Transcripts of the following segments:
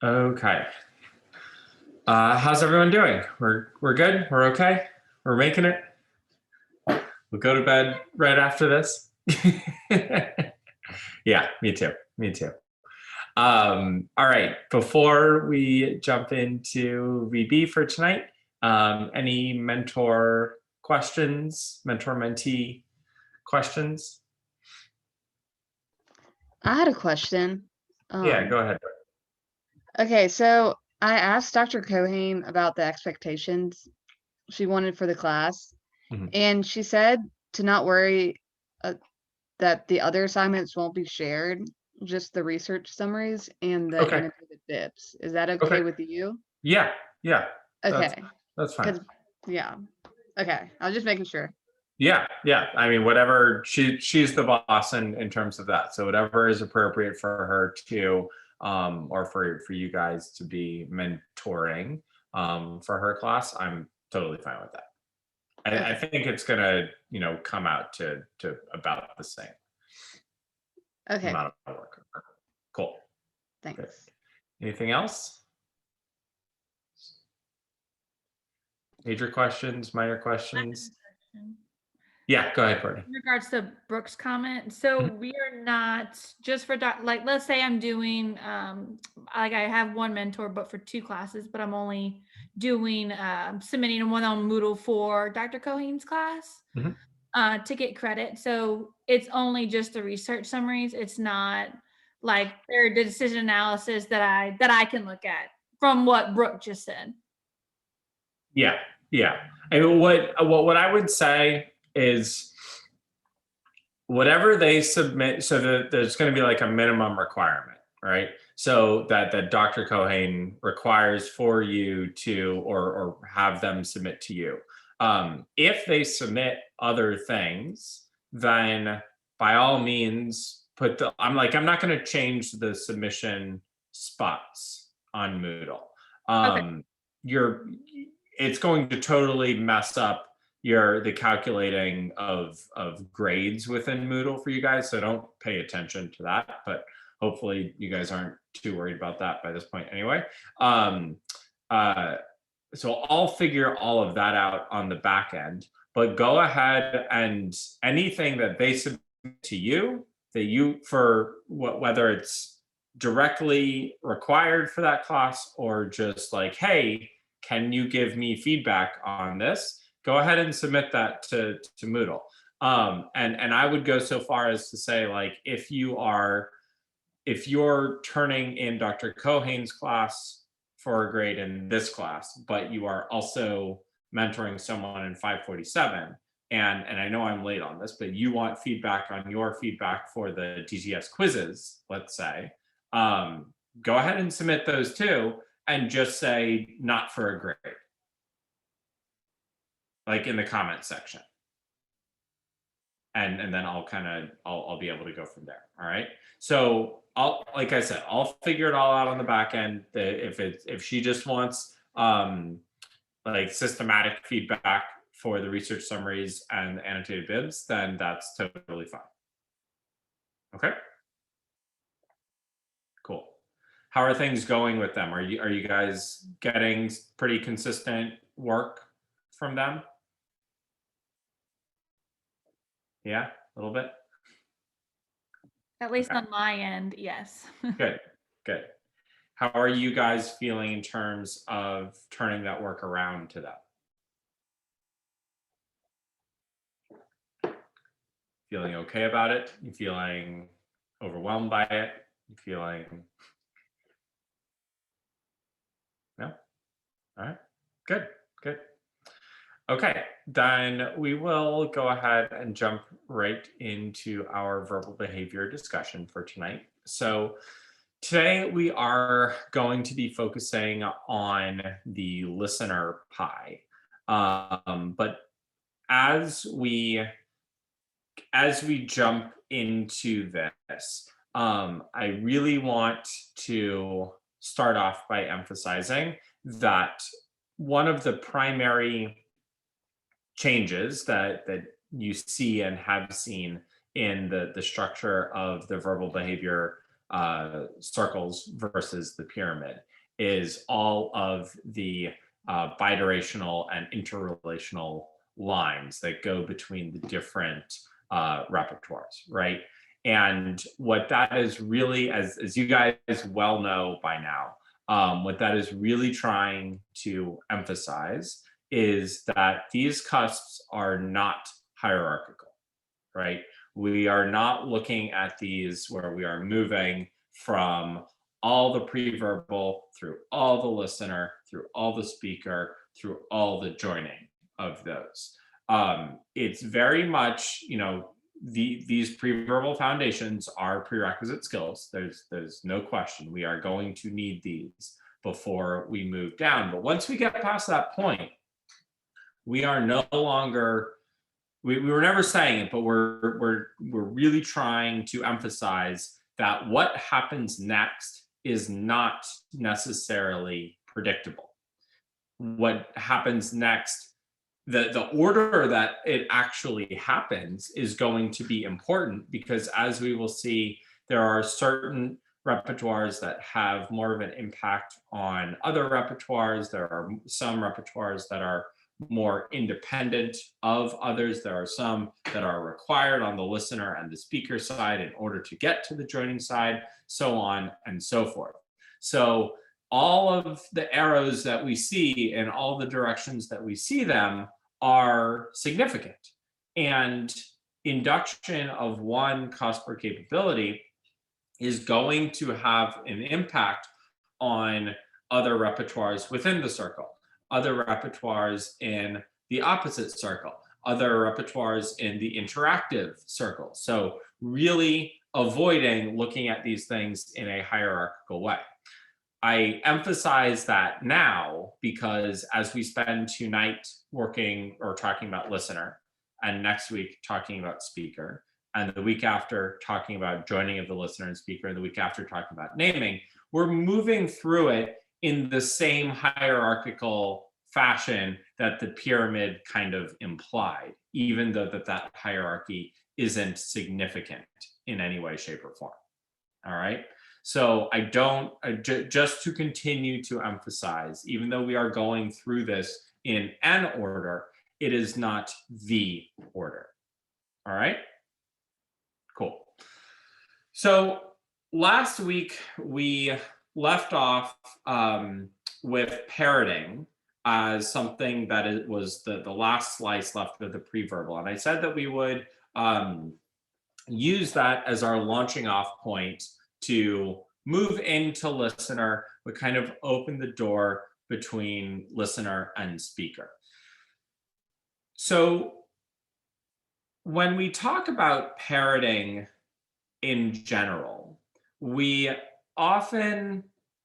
Okay. How's everyone doing? We're good? We're okay? We're making it? We'll go to bed right after this? Yeah, me too. Me too. All right. Before we jump into VB for tonight, any mentor questions, mentor mentee questions? I had a question. Yeah, go ahead. Okay, so I asked Dr. Cohane about the expectations she wanted for the class, Mhm. and she said to not worry that the other assignments won't be shared, just the research summaries and the Okay. annotated bits. Is that okay Okay. with you? Yeah. Yeah. That's Okay, that's fine. because yeah, okay. I was just making sure. Yeah, yeah. I mean, whatever she's the boss in terms of that. So whatever is appropriate for her to or for you guys to be mentoring for her class, I'm totally fine with that. I Okay, think it's gonna, come out to about the same okay. amount of work. Cool. Good. Thanks. Anything else? Major questions, minor I have questions? a question. Yeah, go ahead, Courtney. In regards to Brooke's comment, so Mhm. we are not just for like let's say I'm doing like I have one mentor but for two classes, but I'm only doing submitting one on Moodle for Dr. Cohen's class Mhm. to get credit. So it's only just the research summaries. It's not like the decision analysis that I can look at from what Brooke just said. Yeah, yeah. I mean, what I would say is whatever they submit, so there's going to be like a minimum requirement, right? So that Dr. Cohane requires for you to or have them submit to you. If they submit other things, then by all means I'm not going to change the submission spots on Moodle. Okay. You're it's going to totally mess up the calculating of grades within Moodle for you guys. So don't pay attention to that. But hopefully you guys aren't too worried about that by this point anyway. Um, uh, so I'll figure all of that out on the back end. But go ahead and anything that they submit to you that you for whether it's directly required for that class or just like, hey, can you give me feedback on this? Go ahead and submit that to Moodle. And I would go so far as to say, like, if you're turning in Dr. Cohane's class for a grade in this class, but you are also mentoring someone in 547, and I know I'm late on this, but you want feedback on your feedback for the TGS quizzes, let's say, go ahead and submit those too, and just say not for a grade, like in the comment section. And then I'll be able to go from there. All right. So like I said, I'll figure it all out on the back end. If she just wants like systematic feedback for the research summaries and the annotated bibs, then that's totally fine. Okay. Cool. How are things going with them? Are you guys getting pretty consistent work from them? Yeah, a little bit. At least Okay. on my end, yes. Good. Good. How are you guys feeling in terms of turning that work around to them? Feeling okay about it? You feeling overwhelmed by it? You feeling no? All right. Good. Good. Okay, then we will go ahead and jump right into our verbal behavior discussion for tonight. So today we are going to be focusing on the listener pie. But as we jump into this, I really want to start off by emphasizing that one of the primary changes that you see and have seen in the structure of the verbal behavior circles versus the pyramid is all of the bidirectional and interrelational lines that go between the different repertoires, right? And what that is really, as you guys well know by now, what that is really trying to emphasize is that these cusps are not hierarchical, right? We are not looking at these where we are moving from all the pre-verbal through all the listener, through all the speaker, through all the joining of those. It's very much, these pre-verbal foundations are prerequisite skills. There's no question. We are going to need these before we move down. But once we get past that point, we are no longer, we were never saying it, but we're really trying to emphasize that what happens next is not necessarily predictable. What happens next, the order that it actually happens is going to be important, because as we will see, there are certain repertoires that have more of an impact on other repertoires. There are some repertoires that are more independent of others. There are some that are required on the listener and the speaker side in order to get to the joining side, so on and so forth. So all of the arrows that we see in all the directions that we see them are significant. And induction of one cusp or capability is going to have an impact on other repertoires within the circle, other repertoires in the opposite circle, other repertoires in the interactive circle. So really avoiding looking at these things in a hierarchical way. I emphasize that now because as we spend tonight working or talking about listener, and next week talking about speaker, and the week after talking about joining of the listener and speaker, and the week after talking about naming, we're moving through it in the same hierarchical fashion that the pyramid kind of implied, even though that hierarchy isn't significant in any way, shape, or form. All right. So I don't, just to continue to emphasize, even though we are going through this in an order, it is not the order. All right. Cool. So last week we left off with parroting as something that it was the last slice left of the pre-verbal. And I said that we would use that as our launching off point to move into listener, but kind of open the door between listener and speaker. So when we talk about parroting in general, we often,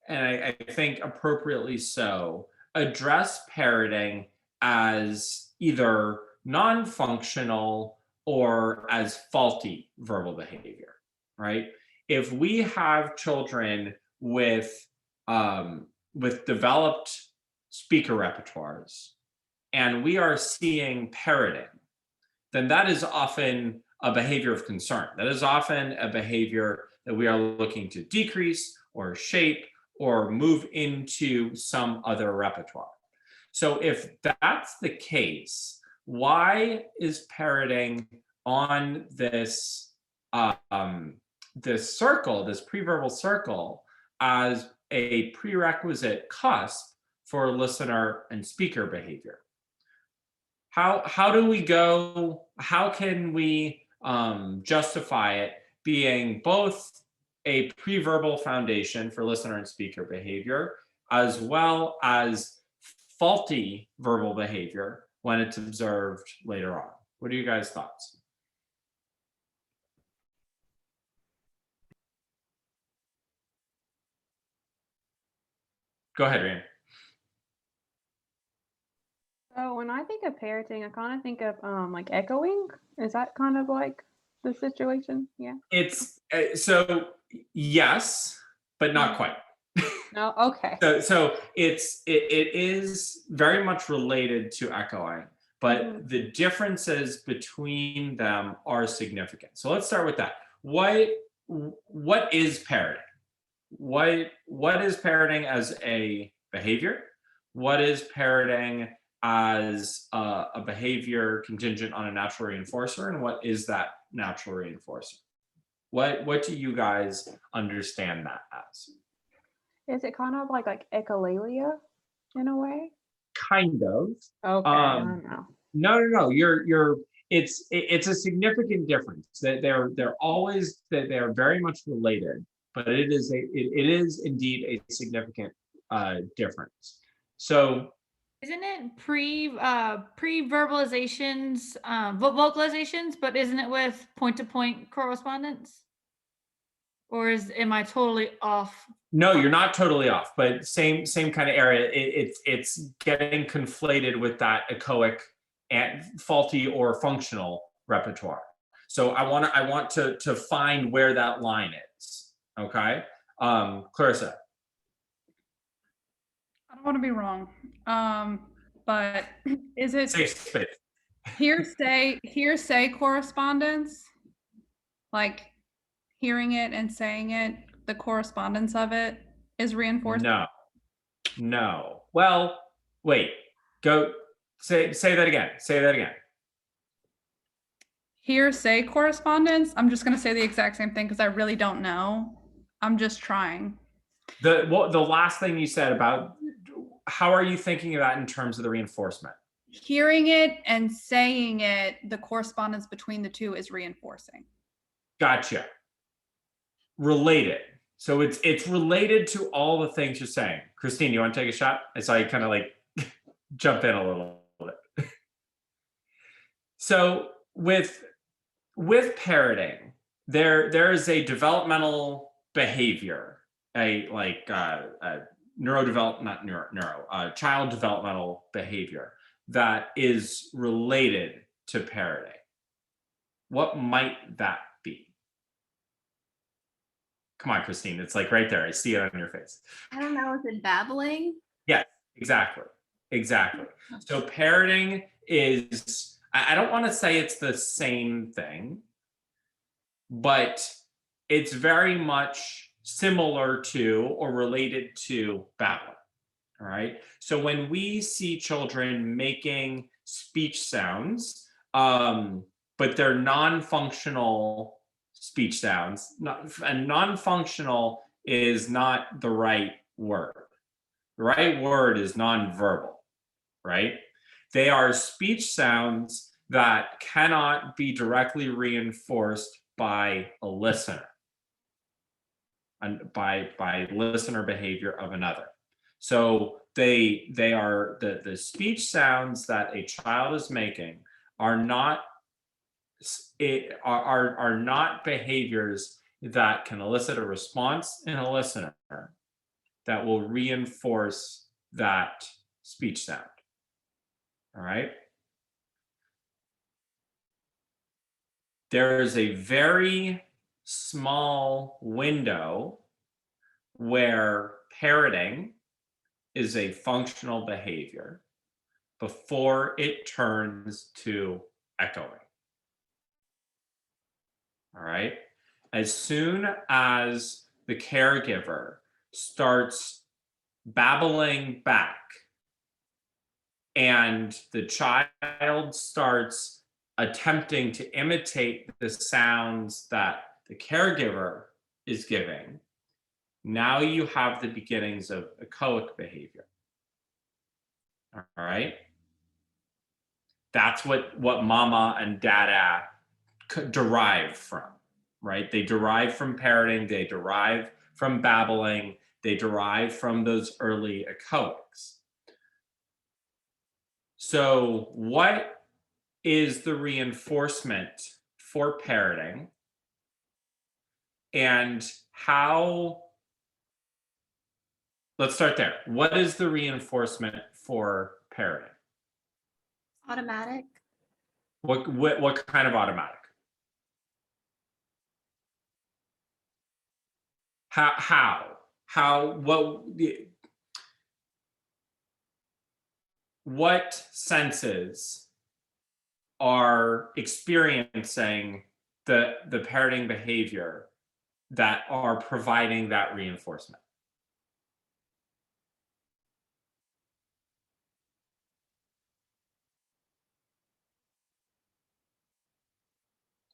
and I think appropriately so, address parroting as either non-functional or as faulty verbal behavior, right? If we have children with developed speaker repertoires and we are seeing parroting, then that is often a behavior of concern. That is often a behavior that we are looking to decrease or shape or move into some other repertoire. So if that's the case, why is parroting on this this circle, this pre-verbal circle, as a prerequisite cusp for listener and speaker behavior? How do we go? How can we justify it being both a pre-verbal foundation for listener and speaker behavior, as well as faulty verbal behavior when it's observed later on? What are you guys' thoughts? Go ahead, Ryan. So when I think of parroting, I kind of think of like echoing. Is that kind of like the situation? Yeah. It's so yes, but not quite. No. Okay. So it is very much related to echoing, but the differences between them are significant. So let's start with that. What what is parroting? What is parroting as a behavior? What is parroting as a behavior contingent on a natural reinforcer, and what is that natural reinforcer? What do you guys understand that as? Is it kind of like echolalia in a way? Kind of. Okay, I Um, don't know. No. It's a significant difference. That they're always that they're very much related, but it is indeed a significant difference. So Isn't it pre-verbalizations, vocalizations, but isn't it with point-to-point correspondence? Or am I totally off? no, you're not totally off, but same kind of area. It's getting conflated with that echoic and faulty or functional repertoire. So I want to find where that line is. Okay, Clarissa. I don't want to be wrong, but is it Safe space. hearsay correspondence? Like hearing it and saying it, the correspondence of it is reinforced? No. Well, wait. Go. Say that again. Say that again. Hearsay correspondence? I'm just going to say the exact same thing because I really don't know. I'm just trying. The last thing you said about how are you thinking of that in terms of the reinforcement? Hearing it and saying it, the correspondence between the two is reinforcing. Gotcha. Related. So it's related to all the things you're saying. Christine, you want to take a shot? I saw you kind of like jump in a little bit. So with parroting, there is a developmental behavior, child developmental behavior that is related to parroting. What might that be? Come on, Christine. It's like right there. I see it on your face. I don't know. Is it babbling? Yes, exactly. So parroting is, I don't want to say it's the same thing, but it's very much similar to or related to babbling. All right. So when we see children making speech sounds, but they're non-functional speech sounds, and non-functional is not the right word. The right word is non-verbal, right? They are speech sounds that cannot be directly reinforced by a listener, and by listener behavior of another. So they are the speech sounds that a child is making are not behaviors that can elicit a response in a listener that will reinforce that speech sound. All right. There is a very small window where parroting is a functional behavior before it turns to echoing. All right. As soon as the caregiver starts babbling back and the child starts attempting to imitate the sounds that the caregiver is giving, now you have the beginnings of echoic behavior. All right. That's what mama and dada derive from, right? They derive from parroting, they derive from babbling, they derive from those early echoics. So what is the reinforcement for parroting, and how, let's start there. What is the reinforcement for parroting? Automatic. What kind of automatic? What senses are experiencing the parroting behavior that are providing that reinforcement.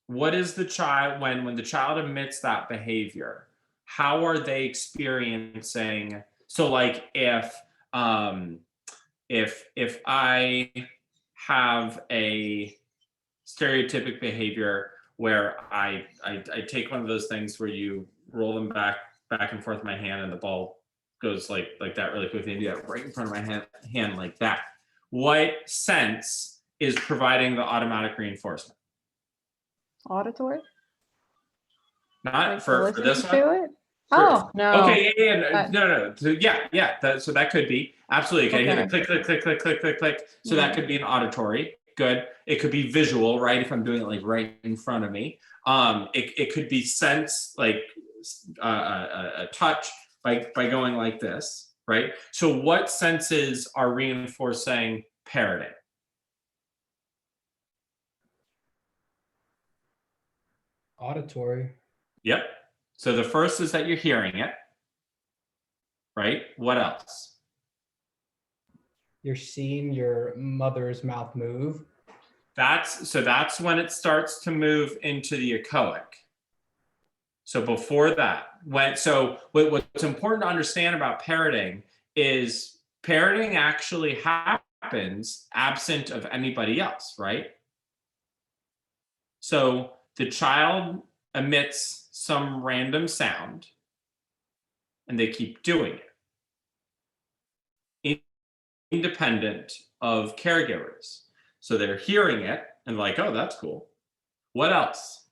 What is the child, when the child emits that behavior, how are they experiencing? So like if I have a stereotypic behavior where I take one of those things where you roll them back and forth in my hand and the ball goes like that really quickly, and do that right in front of my hand like that. What sense is providing the automatic reinforcement? Auditory? Not Like for this listening one. to it? Oh, no. Okay, yeah, Uh, no. So so that could be absolutely okay. Hear the Okay. click, click, click, click, click, click, click. So that could be an auditory. Good. It could be visual, right? If I'm doing it like right in front of me. It could be sense, like a touch by going like this, right? So what senses are reinforcing parroting? Auditory. Yep. So the first is that you're hearing it, right? What else? You're seeing your mother's mouth move. That's when it starts to move into the echoic. So before that, what's important to understand about parroting is parroting actually happens absent of anybody else, right? So the child emits some random sound and they keep doing it independent of caregivers. So they're hearing it and like, oh, that's cool. What else?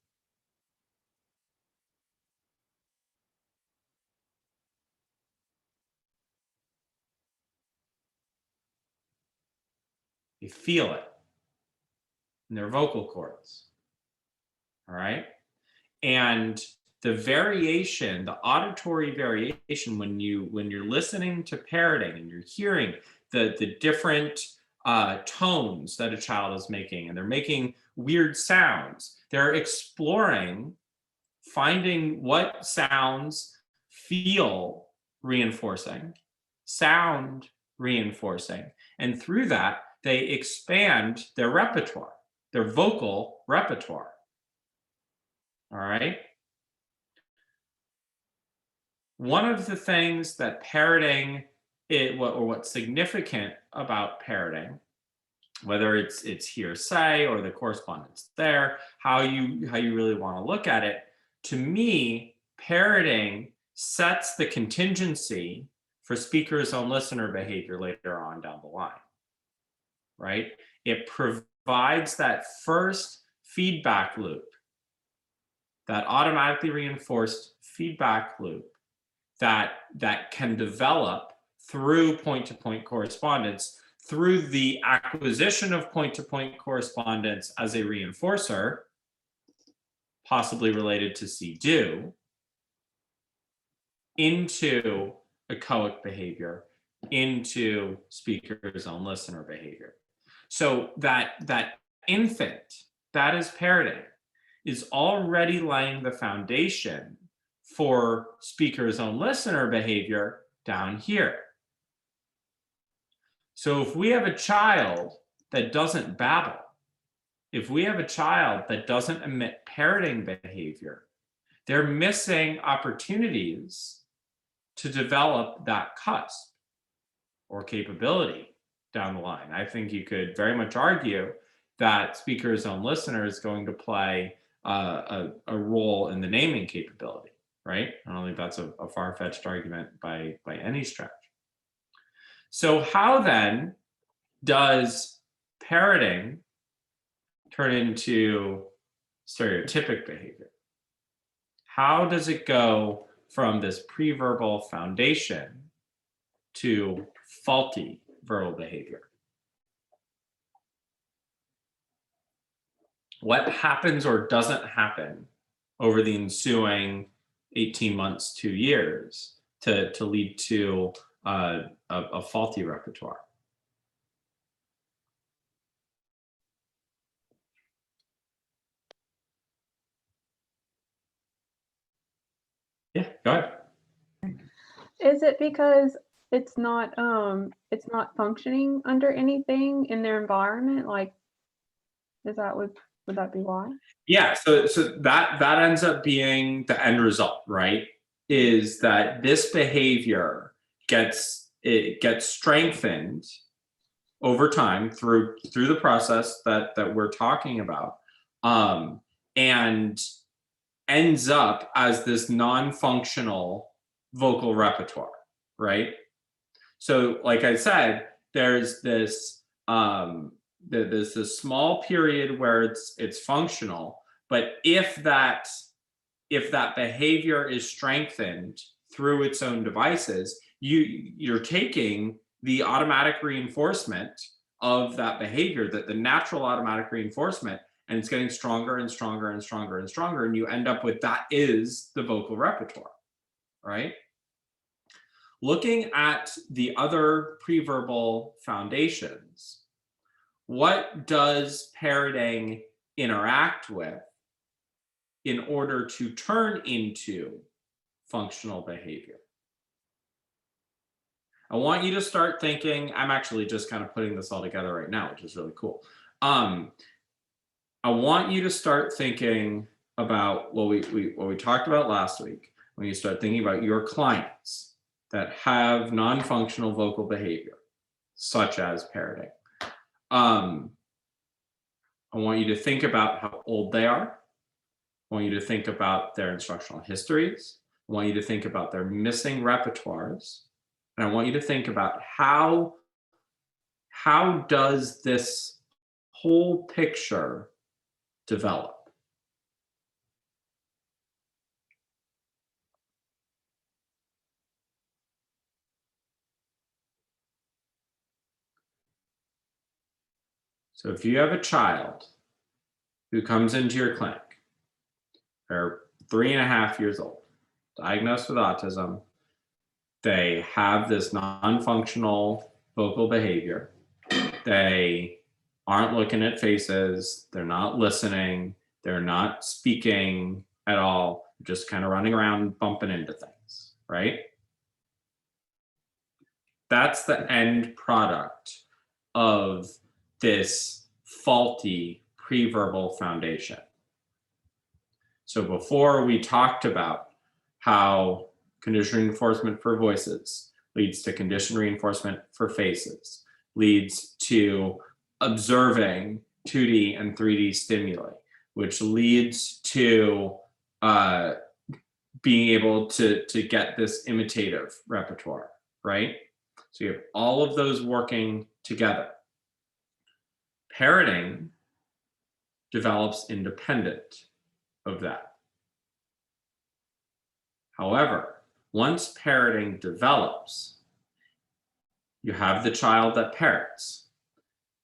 They feel it in their vocal cords. All right. And the variation, the auditory variation, when you're listening to parroting and you're hearing the different tones that a child is making, and they're making weird sounds, they're exploring, finding what sounds feel reinforcing, sound reinforcing, and through that they expand their repertoire, their vocal repertoire. All right. One of the things that parroting, what's significant about parroting, whether it's hearsay or the correspondence there, how you really want to look at it, to me, parroting sets the contingency for speaker's own listener behavior later on down the line, right? It provides that first feedback loop, that automatically reinforced feedback loop that can develop through point-to-point correspondence, through the acquisition of point-to-point correspondence as a reinforcer, possibly related to see-do, into echoic behavior, into speaker's own listener behavior. So that infant, that is parroting, is already laying the foundation for speaker's own listener behavior down here. So if we have a child that doesn't babble, if we have a child that doesn't emit parroting behavior, they're missing opportunities to develop that cusp or capability down the line. I think you could very much argue that speaker's own listener is going to play a role in the naming capability, right? I don't think that's a far-fetched argument by any stretch. So how then does parroting turn into stereotypic behavior? How does it go from this pre-verbal foundation to faulty verbal behavior? What happens or doesn't happen over the ensuing 18 months, 2 years to lead to a faulty repertoire? Go ahead. Is it because it's not functioning under anything in their environment? Like, would that be why? Yeah, so that ends up being the end result, right? Is that this behavior gets strengthened over time through the process that we're talking about, and ends up as this non-functional vocal repertoire, right? So, like I said, there's this there's this small period where it's functional, but if that behavior is strengthened through its own devices, you're taking the automatic reinforcement of that behavior, that the natural automatic reinforcement, and it's getting stronger and stronger and stronger and stronger, and you end up with that is the vocal repertoire, right? Looking at the other preverbal foundations, what does parroting interact with in order to turn into functional behavior? I want you to start thinking, I'm actually just kind of putting this all together right now, which is really cool. I want you to start thinking about what we talked about last week, when you start thinking about your clients that have non-functional vocal behavior, such as parroting. I want you to think about how old they are. I want you to think about their instructional histories. I want you to think about their missing repertoires. And I want you to think about how does this whole picture develop? So if you have a child who comes into your clinic, they're 3.5 years old, diagnosed with autism, they have this non-functional vocal behavior, they aren't looking at faces, they're not listening, they're not speaking at all, just kind of running around bumping into things, right? That's the end product of this faulty preverbal foundation. So before we talked about how condition reinforcement for voices leads to condition reinforcement for faces, leads to observing 2D and 3D stimuli, which leads to being able to get this imitative repertoire, right? So you have all of those working together. Parroting develops independent of that. However, once parroting develops, you have the child that parrots.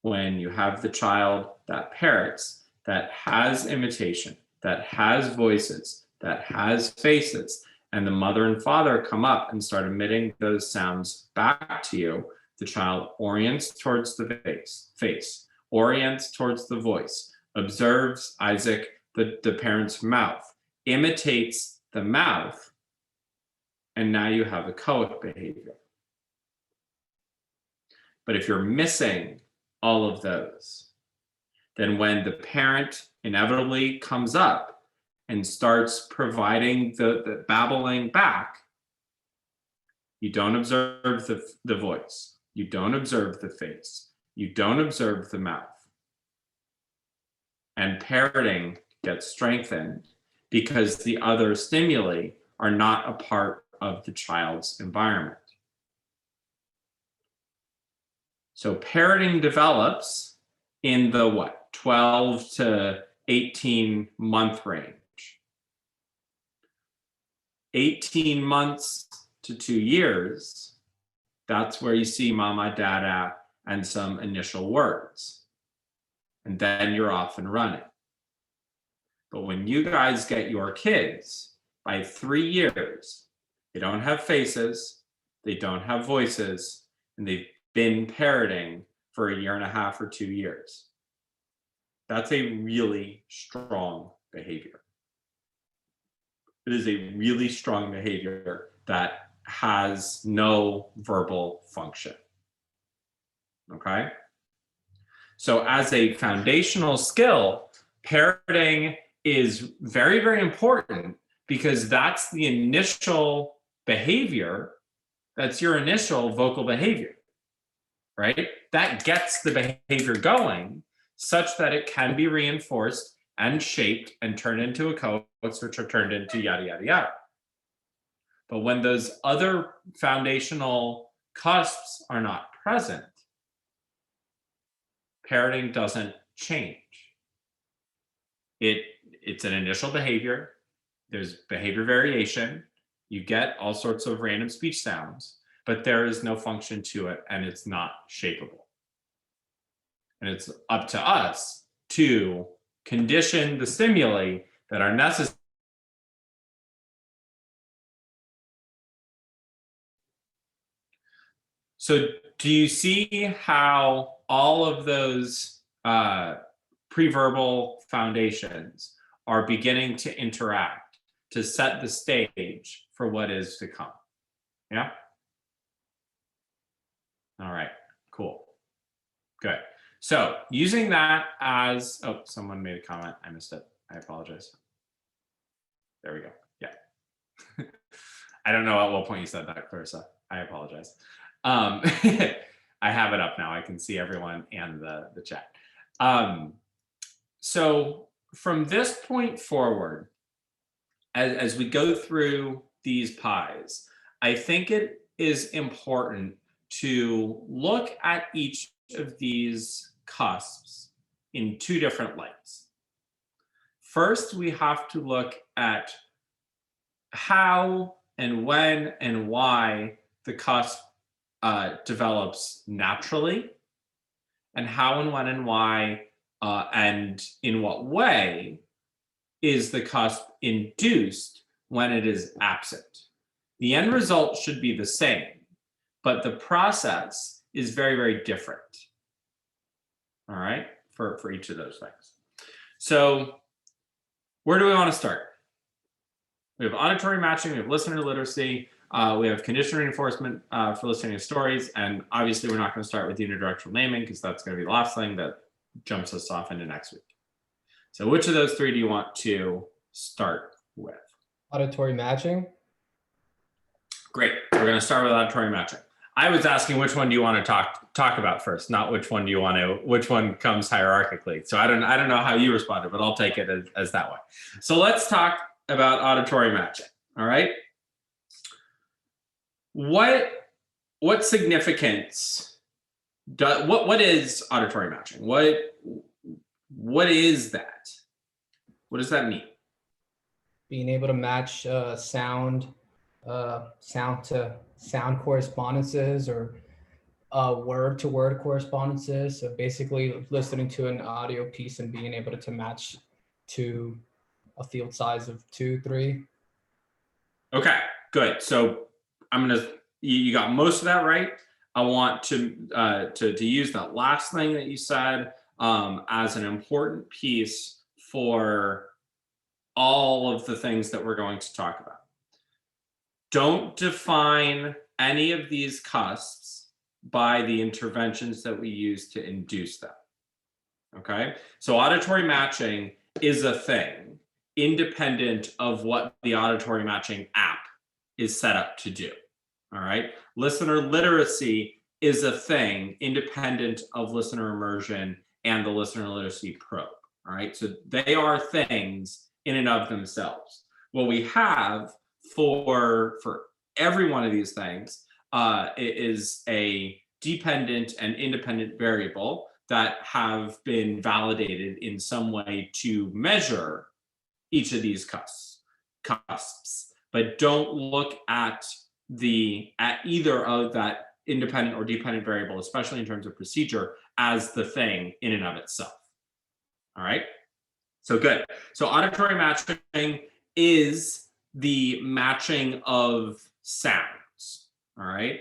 When you have the child that parrots, that has imitation, that has voices, that has faces, and the mother and father come up and start emitting those sounds back to you, the child orients towards the face, orients towards the voice, observes Isaac, the parent's mouth, imitates the mouth, and now you have a echoic behavior. But if you're missing all of those, then when the parent inevitably comes up and starts providing the babbling back, you don't observe the voice, you don't observe the face, you don't observe the mouth. And parroting gets strengthened because the other stimuli are not a part of the child's environment. So parroting develops in the 12 to 18 month range. 18 months to 2 years, that's where you see mama, dada, and some initial words. And then you're off and running. But when you guys get your kids, by 3 years, they don't have faces, they don't have voices, and they've been parroting for 1.5 years or 2 years. That's a really strong behavior. It is a really strong behavior that has no verbal function. Okay? So as a foundational skill, parroting is very, very important because that's the initial behavior. That's your initial vocal behavior, right? That gets the behavior going such that it can be reinforced and shaped and turned into a codes, which are turned into yada, yada, yada. But when those other foundational cusps are not present, parroting doesn't change. It's an initial behavior. There's behavior variation. You get all sorts of random speech sounds, but there is no function to it and it's not shapeable. And it's up to us to condition the stimuli that are necessary. So do you see how all of those preverbal foundations are beginning to interact to set the stage for what is to come? Yeah? All right, cool. Good. So using that as, oh, someone made a comment. I missed it. I apologize. There we go. Yeah. I don't know at what point you said that, Clarissa. I apologize. I have it up now. I can see everyone and the chat. So from this point forward, as we go through these pies, I think it is important to look at each of these cusps in two different lights. First, we have to look at how and when and why the cusp develops naturally, and how and when and why and in what way is the cusp induced when it is absent. The end result should be the same, but the process is very, very different. All right, for each of those things. So where do we want to start? We have auditory matching, we have listener literacy, we have conditional reinforcement for listening to stories, and obviously we're not going to start with unidirectional naming because that's going to be the last thing that jumps us off into next week. So which of those three do you want to start with? Auditory matching. Great, we're going to start with auditory matching. I was asking which one do you want to talk about first, not which one do you want to, which one comes hierarchically. So I don't know how you responded, but I'll take it as that way. So let's talk about auditory matching. All right. What significance what is auditory matching? What is that? What does that mean? Being able to match sound to sound correspondences or word to word correspondences. So basically listening to an audio piece and being able to match to a field size of 2, 3. Okay, good. So you got most of that right. I want to use that last thing that you said as an important piece for all of the things that we're going to talk about. Don't define any of these cusps by the interventions that we use to induce them. Okay, so auditory matching is a thing independent of what the auditory matching app is set up to do. All right, listener literacy is a thing independent of listener immersion and the listener literacy probe. All right, so they are things in and of themselves. What we have for every one of these things is a dependent and independent variable that have been validated in some way to measure each of these cusps, but don't look at either of that independent or dependent variable, especially in terms of procedure, as the thing in and of itself. All right, so good. So auditory matching is the matching of sounds. All right,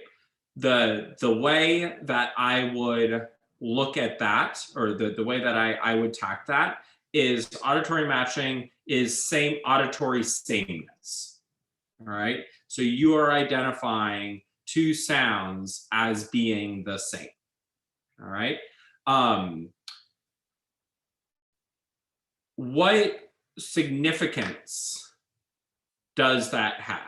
the way that I would look at that, or the way that I would tack that, is auditory matching is same auditory sameness. All right. So you are identifying two sounds as being the same. All right. What significance does that have?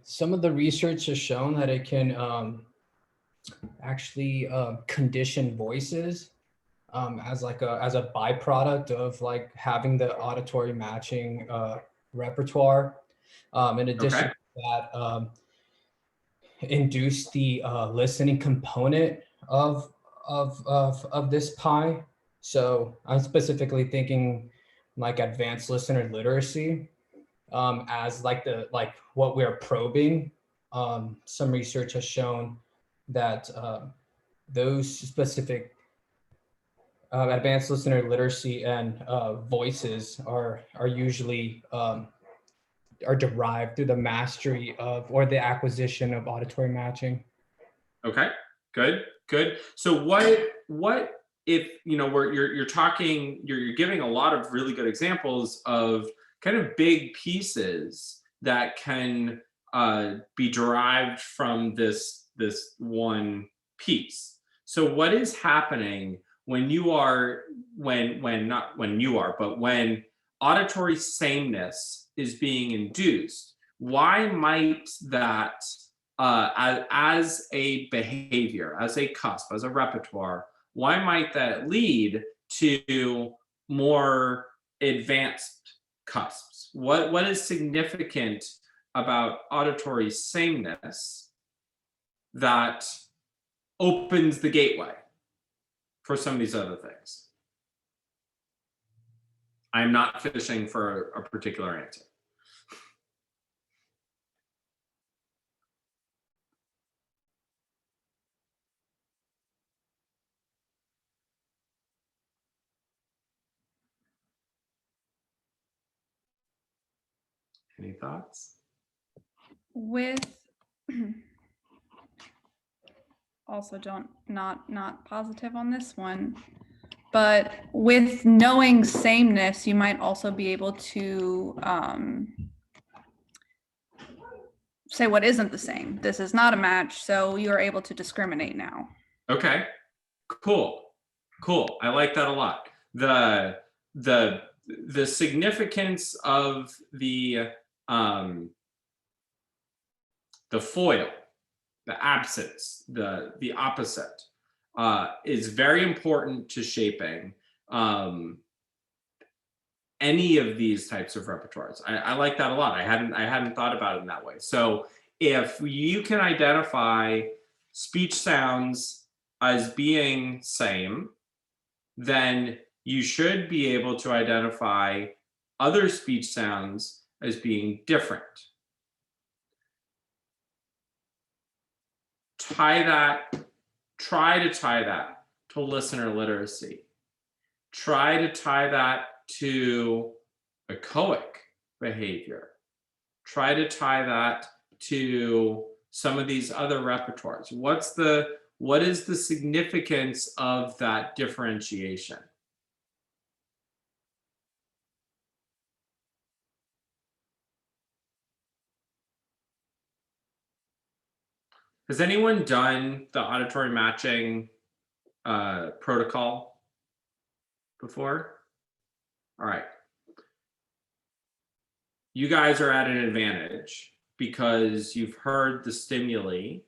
Some of the research has shown that it can actually condition voices as like as a byproduct of like having the auditory matching repertoire. In addition to that, induce the listening component of this pie. So I'm specifically thinking like advanced listener literacy as like what we're probing. Some research has shown that those specific advanced listener literacy and voices are usually are derived through the mastery of or the acquisition of auditory matching. Okay, good. So what if, you know, you're talking, you're giving a lot of really good examples of kind of big pieces that can be derived from this one piece. So what is happening when when auditory sameness is being induced? Why might that as a behavior, as a cusp, as a repertoire, why might that lead to more advanced cusps? What is significant about auditory sameness that opens the gateway for some of these other things? I'm not fishing for a particular answer. Any thoughts? With also not positive on this one, but with knowing sameness, you might also be able to say what isn't the same. This is not a match, so you are able to discriminate now. Okay, cool. I like that a lot. The significance of the foil, the absence, the opposite, is very important to shaping any of these types of repertoires. I like that a lot. I hadn't thought about it in that way. So if you can identify speech sounds as being same, then you should be able to identify other speech sounds as being different. Try to tie that to listener literacy. Try to tie that to echoic behavior. Try to tie that to some of these other repertoires. What is the significance of that differentiation? Has anyone done the auditory matching protocol before? All right. You guys are at an advantage because you've heard the stimuli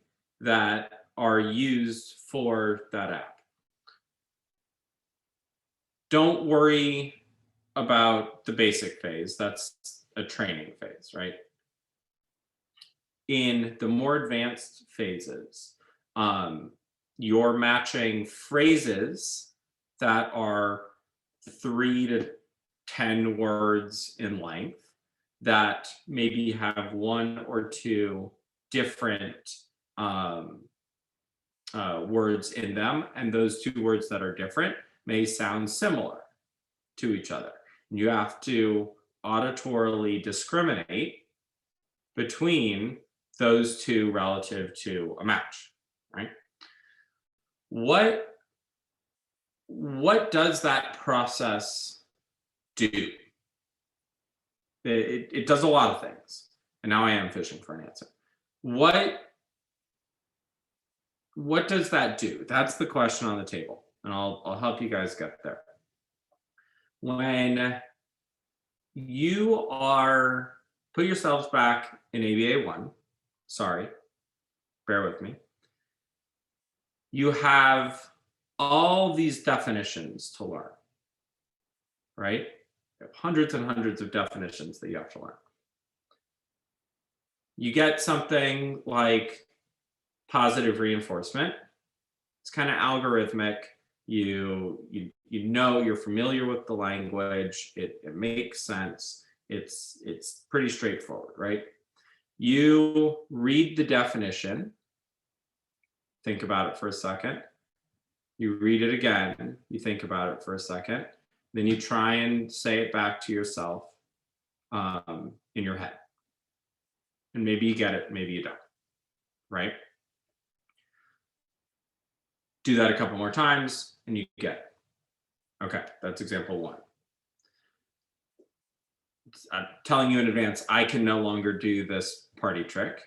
that are used for that app. Don't worry about the basic phase. That's a training phase, right? In the more advanced phases, you're matching phrases that are 3 to 10 words in length that maybe have 1 or 2 different words in them, and those 2 words that are different may sound similar to each other. And you have to auditorily discriminate between those 2 relative to a match, right? What what does that process do? It does a lot of things. And now I am fishing for an answer. What does that do? That's the question on the table. And I'll help you guys get there. When you are, put yourselves back in ABA 1, sorry, bear with me. You have all these definitions to learn, right? You have hundreds and hundreds of definitions that you have to learn. You get something like positive reinforcement. It's kind of algorithmic. You know, you're familiar with the language. It makes sense. It's pretty straightforward, right? You read the definition. Think about it for a second. You read it again. You think about it for a second. Then you try and say it back to yourself in your head. And maybe you get it, maybe you don't, right? Do that a couple more times and you get it. Okay, that's example 1. I'm telling you in advance, I can no longer do this party trick.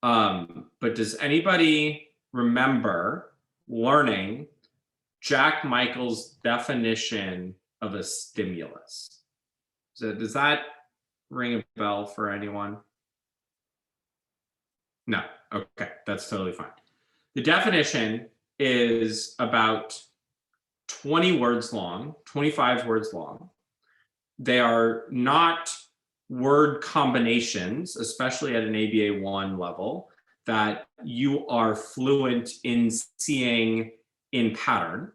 But does anybody remember learning Jack Michael's definition of a stimulus? So does that ring a bell for anyone? No. Okay, that's totally fine. The definition is about 20 words long, 25 words long. They are not word combinations, especially at an ABA 1 level, that you are fluent in seeing in pattern.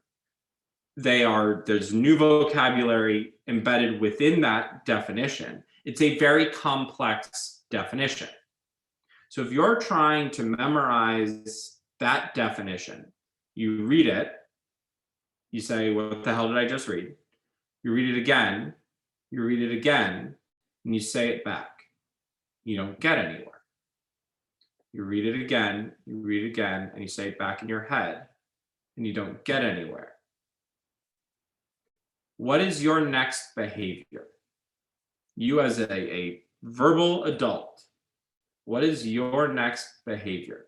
There's new vocabulary embedded within that definition. It's a very complex definition. So if you're trying to memorize that definition, you read it, you say, what the hell did I just read? You read it again, you read it again, and you say it back. You don't get anywhere. You read it again, and you say it back in your head, and you don't get anywhere. What is your next behavior? You as a verbal adult, what is your next behavior?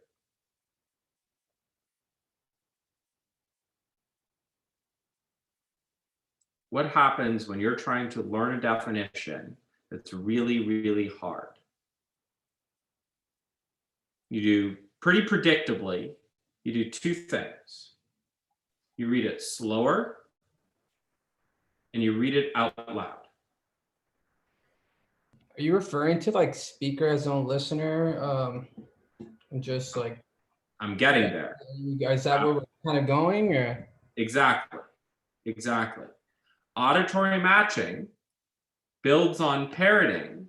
What happens when you're trying to learn a definition that's really, really hard? You do pretty predictably, you do 2 things. You read it slower and you read it out loud. Are you referring to like speaker as own listener? And just like, I'm getting there. you guys, is that where we're kind of going, or? Exactly. Auditory matching builds on parroting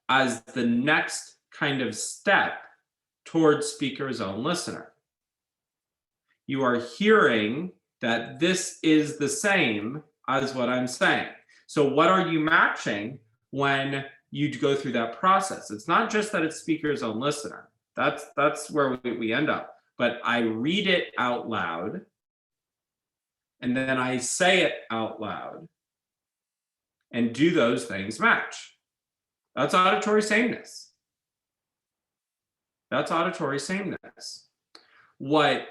as the next kind of step towards speaker's own listener. You are hearing that this is the same as what I'm saying. So what are you matching when you go through that process? It's not just that it's speaker's own listener. That's where we end up. But I read it out loud, and then I say it out loud, and do those things match? That's auditory sameness. What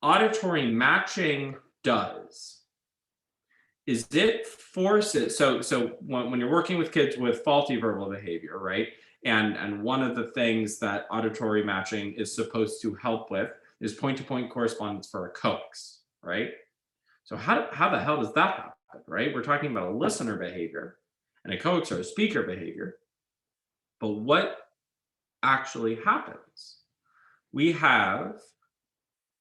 auditory matching does is it forces, so when you're working with kids with faulty verbal behavior, right? And one of the things that auditory matching is supposed to help with is point-to-point correspondence for a coax, right? So how the hell does that happen, right? We're talking about a listener behavior and a coax or a speaker behavior. But what actually happens? We have,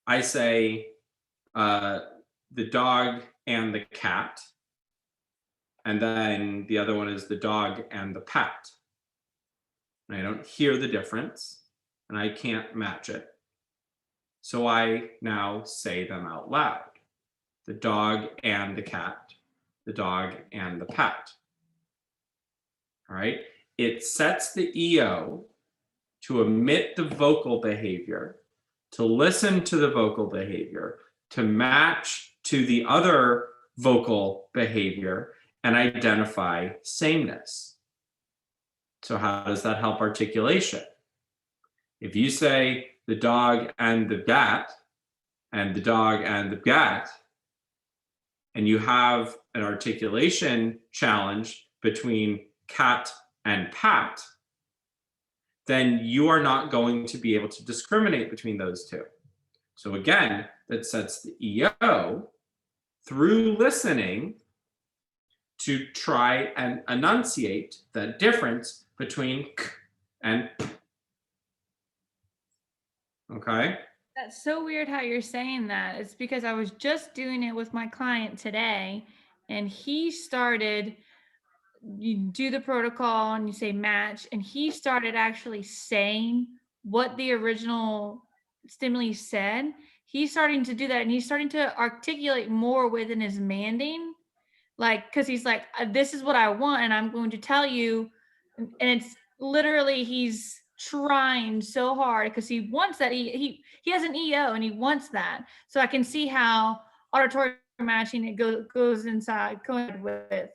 I say, the dog and the cat, and then the other one is the dog and the pet. And I don't hear the difference, and I can't match it. So I now say them out loud. The dog and the cat, the dog and the pet. All right, it sets the EO to emit the vocal behavior, to listen to the vocal behavior, to match to the other vocal behavior and identify sameness. So how does that help articulation? If you say the dog and the cat, and the dog and the cat, and you have an articulation challenge between cat and pat, then you are not going to be able to discriminate between those two. So again, that sets the EO through listening to try and enunciate the difference between k and p. Okay? That's so weird how you're saying that. It's because I was just doing it with my client today, and he started, you do the protocol and you say match, and he started actually saying what the original stimuli said. He's starting to do that, and he's starting to articulate more within his manding, like, because he's like, this is what I want, and I'm going to tell you. And it's literally, he's trying so hard because he wants that. He has an EO and he wants that. So I can see how auditory matching it goes inside going with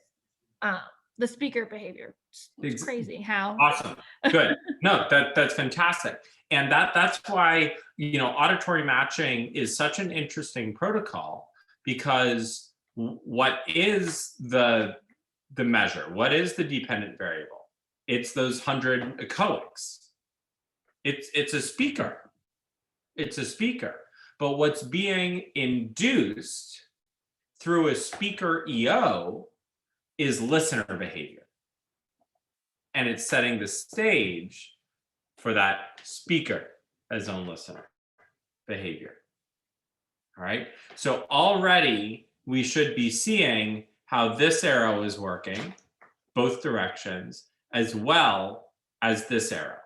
the speaker behavior. It's crazy how Awesome. Good. No, that's fantastic. And that's why, auditory matching is such an interesting protocol, because what is the measure? What is the dependent variable? It's those 100 echoics. It's a speaker. It's a speaker. But what's being induced through a speaker EO is listener behavior. And it's setting the stage for that speaker as own listener behavior. All right. So already we should be seeing how this arrow is working, both directions, as well as this arrow.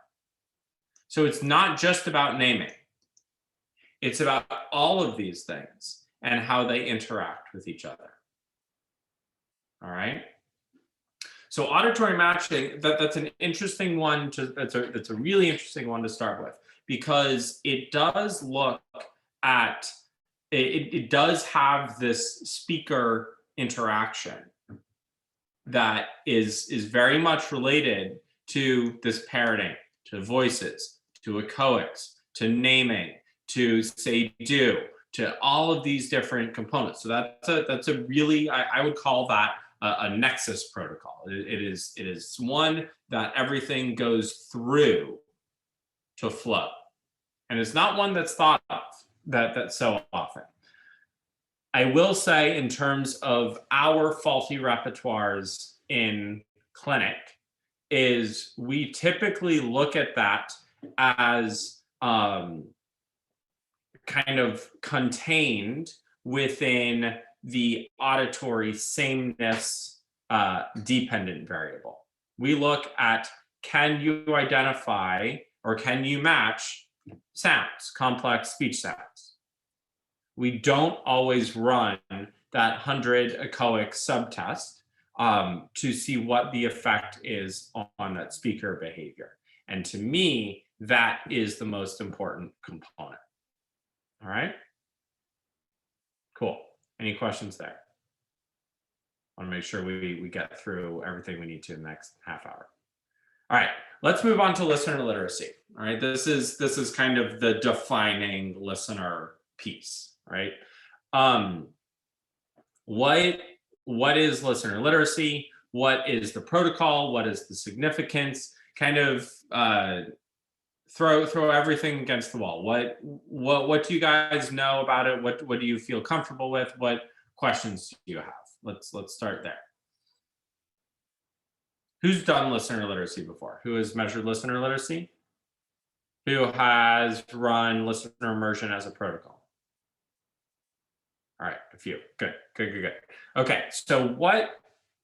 So it's not just about naming. It's about all of these things and how they interact with each other. All right. So auditory matching, that's an interesting one. That's a really interesting one to start with, because it does look at, it does have this speaker interaction that is very much related to this parroting, to voices, to echoics, to naming, to say do, to all of these different components. So that's a really, I would call that a nexus protocol. It is one that everything goes through to flow, and it's not one that's thought of that so often. I will say, in terms of our faulty repertoires in clinic, is we typically look at that as kind of contained within the auditory sameness dependent variable. We look at, can you identify or can you match sounds, complex speech sounds? We don't always run that 100 echoic subtest to see what the effect is on that speaker behavior. And to me, that is the most important component. All right. Cool. Any questions there? I want to make sure we get through everything we need to in the next half hour. All right, let's move on to listener literacy. All right, this is kind of the defining listener piece, right? What is listener literacy? What is the protocol? What is the significance? Kind of throw everything against the wall. What do you guys know about it? What do you feel comfortable with? What questions do you have? Let's start there. Who's done listener literacy before? Who has measured listener literacy? Who has run listener immersion as a protocol? All right, a few. Good. Okay, so what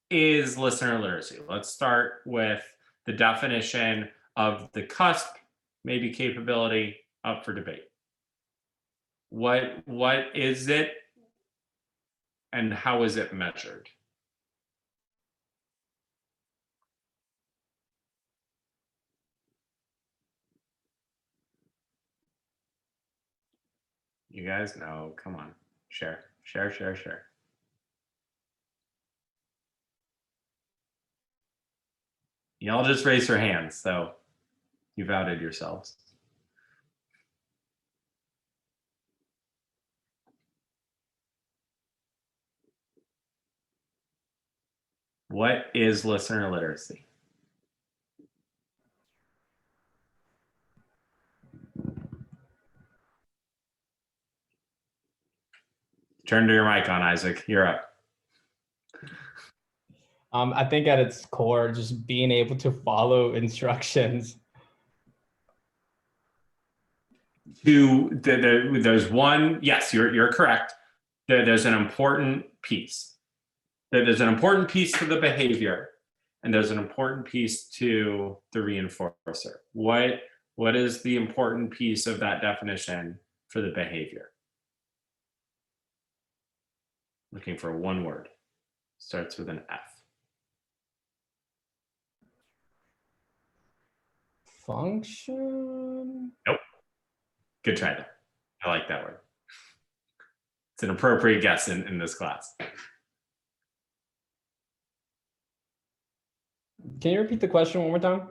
is listener literacy? Let's start with the definition of the cusp, maybe capability, up for debate. What is it, and how is it measured? You guys know, come on, share. Y'all just raise your hands, so you've outed yourselves. What is listener literacy? Turn to your mic on, Isaac. You're up. I think at its core, just being able to follow instructions. There's one, yes, you're correct. There's an important piece. There's an important piece to the behavior, and there's an important piece to the reinforcer. What is the important piece of that definition for the behavior? Looking for one word. Starts with an F. Function? Nope. Good try though. I like that word. It's an appropriate guess in this class. Can you repeat the question one more time?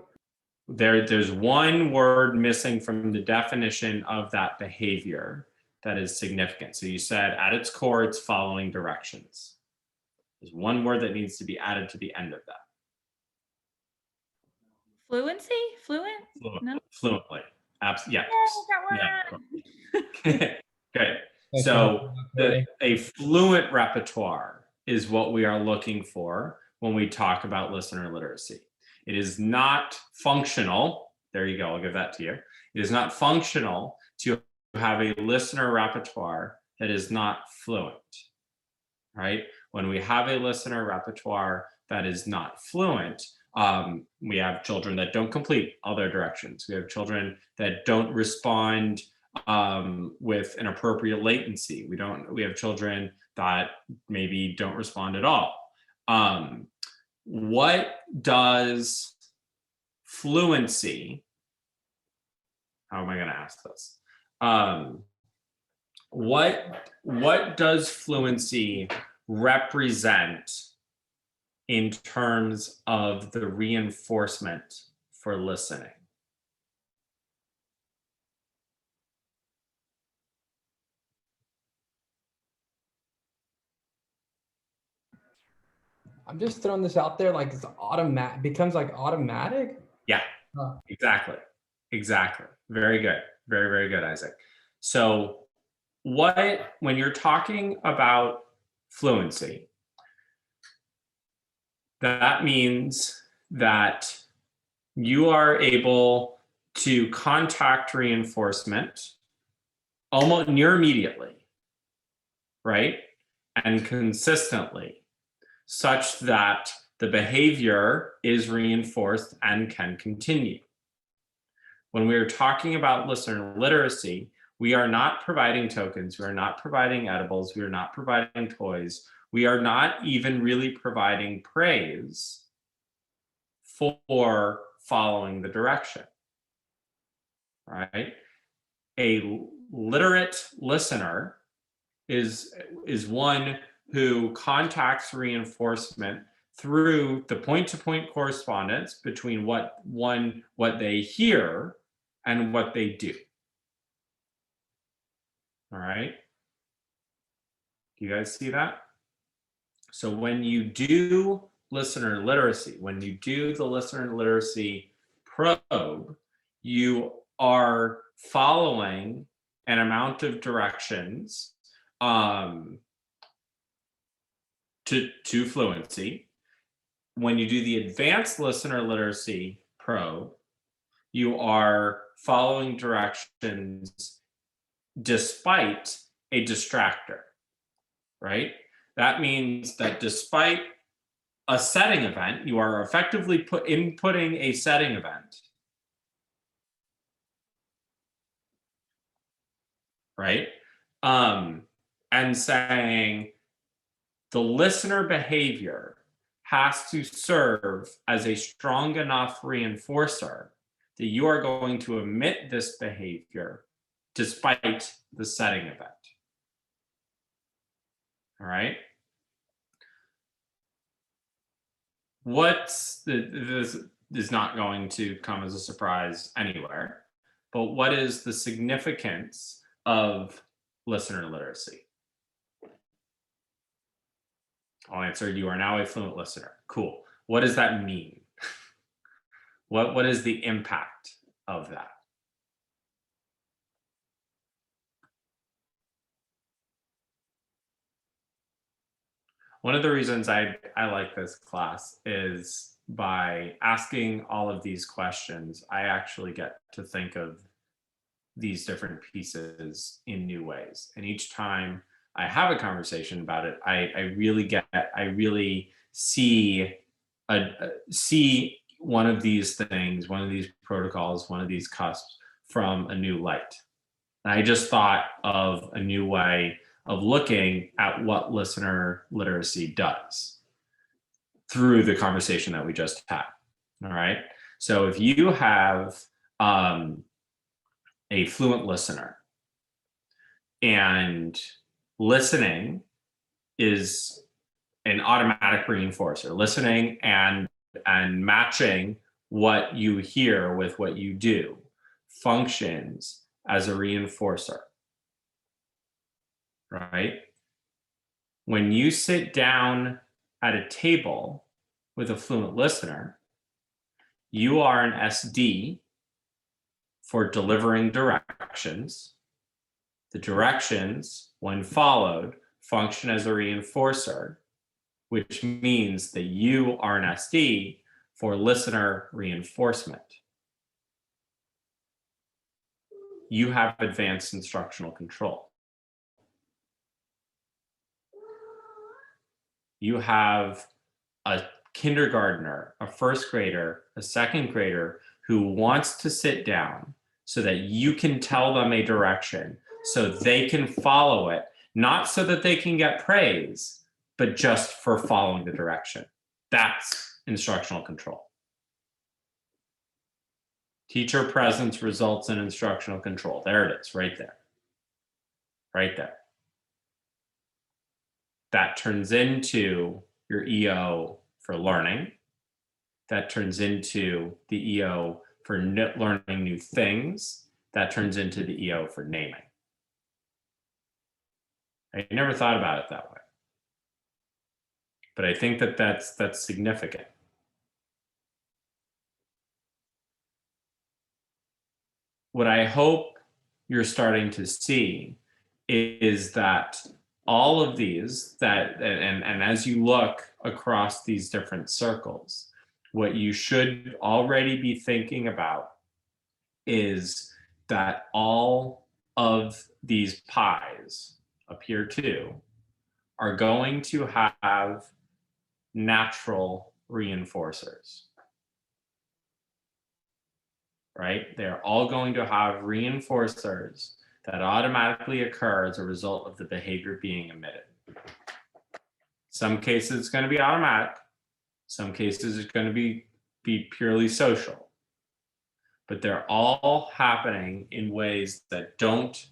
There's one word missing from the definition of that behavior that is significant. So you said at its core, it's following directions. There's one word that needs to be added to the end of that. Fluency? Fluent? No. Fluently. Yeah. That word. Yeah. Good. Thanks So for a fluent repertoire is what we are looking for when we talk about listener literacy. It is not functional. There you go. I'll give that to you. It is not functional to have a listener repertoire that is not fluent, right? When we have a listener repertoire that is not fluent, we have children that don't complete all their directions. We have children that don't respond with an appropriate latency. We have children that maybe don't respond at all. What does fluency, how am I going to ask this? What does fluency represent in terms of the reinforcement for listening? I'm just throwing this out there, like it's automatic, becomes like automatic. Yeah, exactly. Very good. Very, very good, Isaac. So when you're talking about fluency, that means that you are able to contact reinforcement almost near immediately, right? And consistently, such that the behavior is reinforced and can continue. When we are talking about listener literacy, we are not providing tokens, we are not providing edibles, we are not providing toys, we are not even really providing praise for following the direction, right? A literate listener is one who contacts reinforcement through the point-to-point correspondence between what they hear and what they do. All right. Do you guys see that? So when you do listener literacy, when you do the listener literacy probe, you are following an amount of directions to fluency. When you do the advanced listener literacy probe, you are following directions despite a distractor, right? That means that despite a setting event, you are effectively inputting a setting event, right? And saying the listener behavior has to serve as a strong enough reinforcer that you are going to emit this behavior despite the setting event. All right. is not going to come as a surprise anywhere. But what is the significance of listener literacy? I'll answer, you are now a fluent listener. Cool. What does that mean? What is the impact of that? One of the reasons I like this class is by asking all of these questions, I actually get to think of these different pieces in new ways. And each time I have a conversation about it, I really see see one of these things, one of these protocols, one of these cusps from a new light. And I just thought of a new way of looking at what listener literacy does through the conversation that we just had. All right. So if you have a fluent listener, and listening is an automatic reinforcer, listening and matching what you hear with what you do functions as a reinforcer, right? When you sit down at a table with a fluent listener, you are an SD for delivering directions. The directions, when followed, function as a reinforcer, which means that you are an SD for listener reinforcement. You have advanced instructional control. You have a kindergartner, a first grader, a second grader who wants to sit down so that you can tell them a direction so they can follow it, not so that they can get praise, but just for following the direction. That's instructional control. Teacher presence results in instructional control. There it is, right there. Right there. That turns into your EO for learning. That turns into the EO for learning new things. That turns into the EO for naming. I never thought about it that way. But I think that that's significant. What I hope you're starting to see is that all of these and as you look across these different circles, what you should already be thinking about is that all of these pies up here too are going to have natural reinforcers, right? They're all going to have reinforcers that automatically occur as a result of the behavior being emitted. Some cases it's going to be automatic. Some cases it's going to be purely social. But they're all happening in ways that don't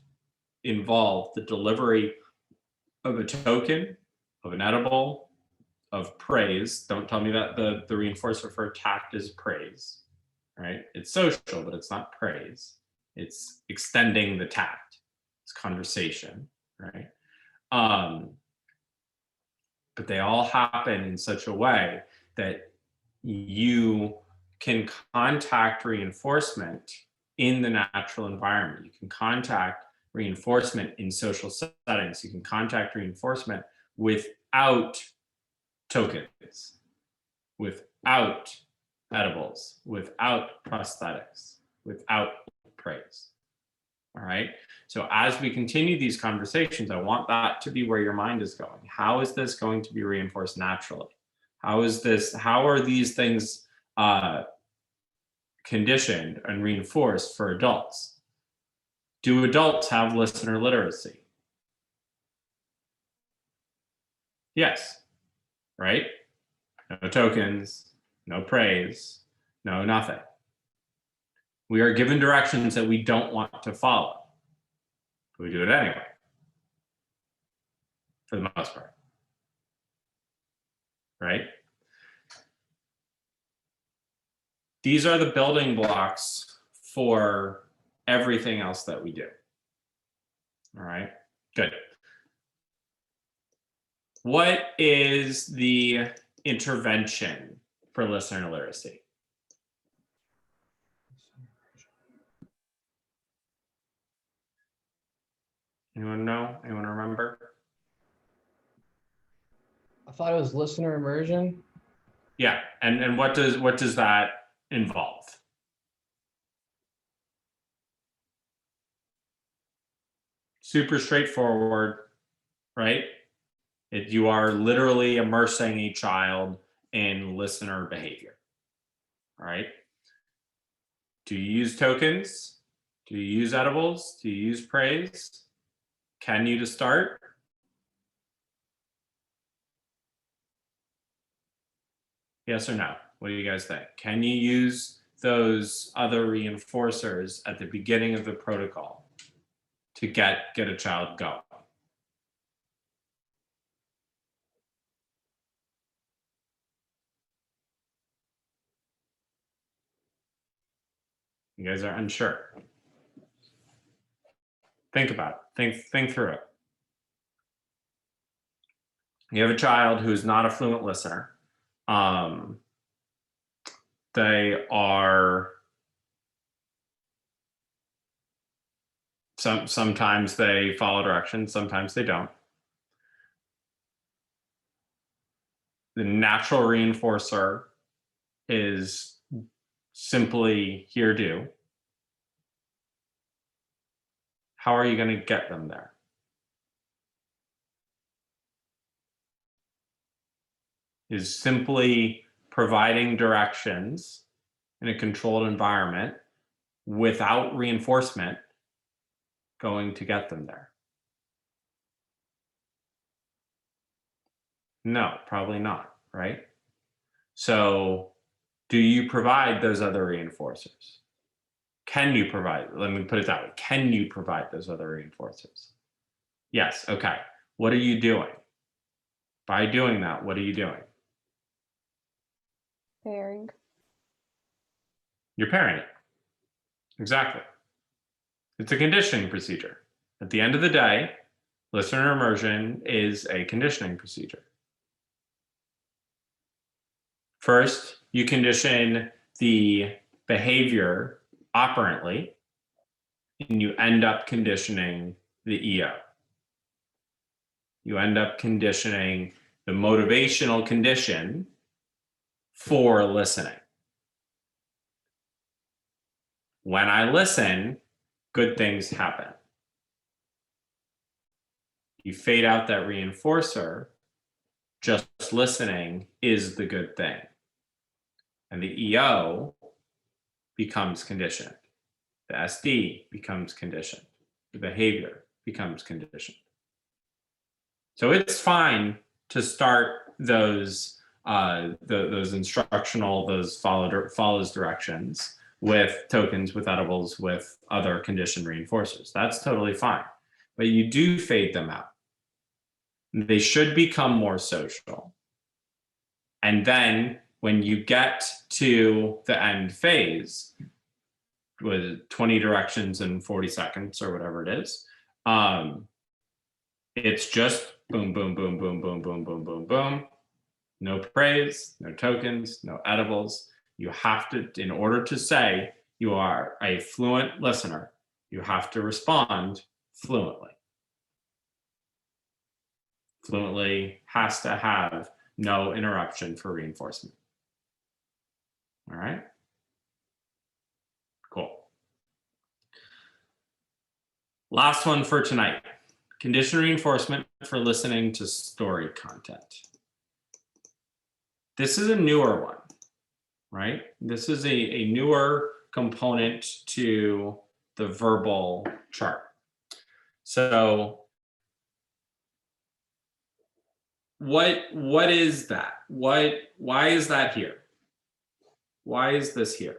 involve the delivery of a token, of an edible, of praise. Don't tell me that the reinforcer for tact is praise, right? It's social, but it's not praise. It's extending the tact. It's conversation, right? But they all happen in such a way that you can contact reinforcement in the natural environment. You can contact reinforcement in social settings. You can contact reinforcement without tokens, without edibles, without prosthetics, without praise. All right. So as we continue these conversations, I want that to be where your mind is going. How is this going to be reinforced naturally? How are these things conditioned and reinforced for adults? Do adults have listener literacy? Yes. Right? No tokens, no praise, no nothing. We are given directions that we don't want to follow. But we do it anyway, for the most part. Right? these are the building blocks for everything else that we do. All right, good. What is the intervention for listener literacy? Anyone know? Anyone remember? I thought it was listener immersion. Yeah, and what does that involve? Super straightforward, right? You are literally immersing a child in listener behavior. All right. Do you use tokens? Do you use edibles? Do you use praise? Can you to start? Yes or no? What do you guys think? Can you use those other reinforcers at the beginning of the protocol to get a child going? You guys are unsure. Think about it. Think through it. You have a child who's not a fluent listener. They are sometimes they follow directions, sometimes they don't. The natural reinforcer is simply here, do. How are you going to get them there? Is simply providing directions in a controlled environment without reinforcement going to get them there? No, probably not, right? So do you provide those other reinforcers? Can you provide, let me put it that way, can you provide those other reinforcers? Yes, okay. What are you doing? By doing that, what are you doing? Pairing. You're pairing it. Exactly. It's a conditioning procedure. At the end of the day, listener immersion is a conditioning procedure. First, you condition the behavior operantly, and you end up conditioning the EO. You end up conditioning the motivational condition for listening. When I listen, good things happen. You fade out that reinforcer, just listening is the good thing. And the EO becomes conditioned. The SD becomes conditioned. The behavior becomes conditioned. So it's fine to start those instructional, those follows directions with tokens, with edibles, with other conditioned reinforcers. That's totally fine. But you do fade them out. They should become more social. And then when you get to the end phase, with 20 directions in 40 seconds or whatever it is, it's just boom, boom, boom, boom, boom, boom, boom, boom, boom. No praise, no tokens, no edibles. You have to, in order to say you are a fluent listener, you have to respond fluently. Fluently has to have no interruption for reinforcement. All right? Cool. Last one for tonight. Condition reinforcement for listening to story content. This is a newer one, right? This is a newer component to the verbal chart. So what is that? Why is that here? Why is this here?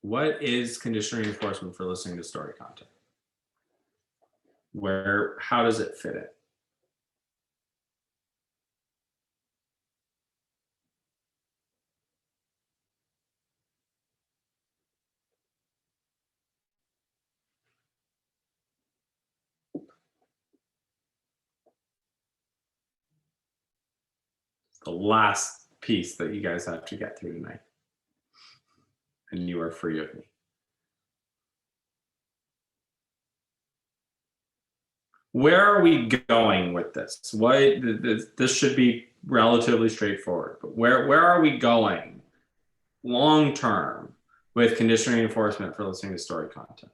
What is condition reinforcement for listening to story content? how does it fit in? The last piece that you guys have to get through tonight. And you are free of me. Where are we going with this? This should be relatively straightforward, but where are we going long term with conditioning reinforcement for listening to story content?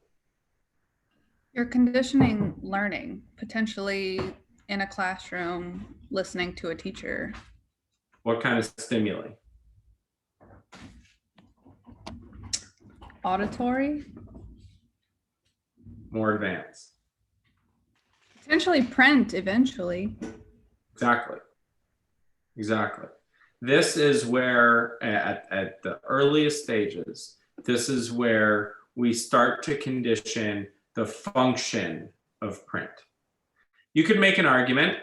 You're conditioning learning, potentially in a classroom, listening to a teacher. What kind of stimuli? Auditory, More advanced. potentially print eventually. Exactly. Exactly. This is where, at the earliest stages, this is where we start to condition the function of print. You could make an argument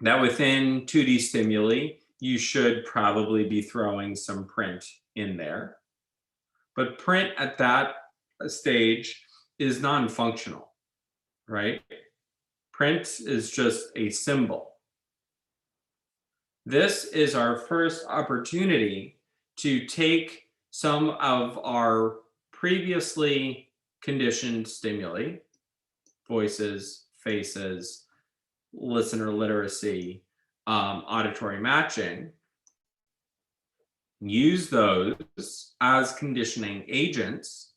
that within 2D stimuli, you should probably be throwing some print in there. But print at that stage is non-functional, right? Print is just a symbol. This is our first opportunity to take some of our previously conditioned stimuli, voices, faces, listener literacy, auditory matching, use those as conditioning agents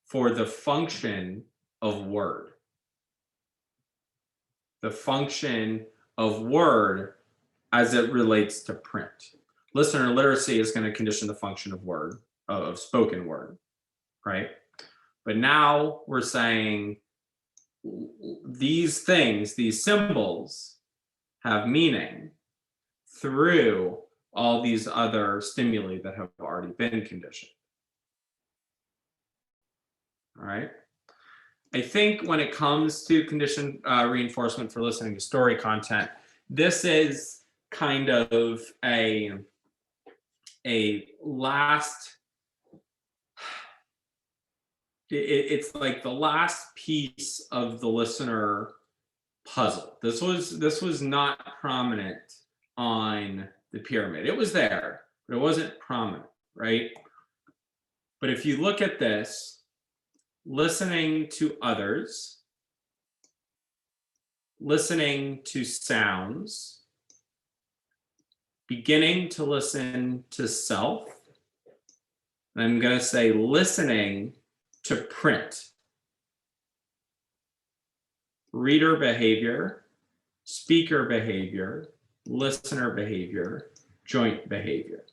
for the function of word. The function of word as it relates to print. Listener literacy is going to condition the function of word, of spoken word, right? But now we're saying these things, these symbols have meaning through all these other stimuli that have already been conditioned. All right. I think when it comes to conditioned reinforcement for listening to story content, this is kind of a last, it's like the last piece of the listener puzzle. This was not prominent on the pyramid. It was there, but it wasn't prominent, right? But if you look at this, listening to others, listening to sounds, beginning to listen to self, and I'm going to say listening to print, reader behavior, speaker behavior, listener behavior, joint behavior.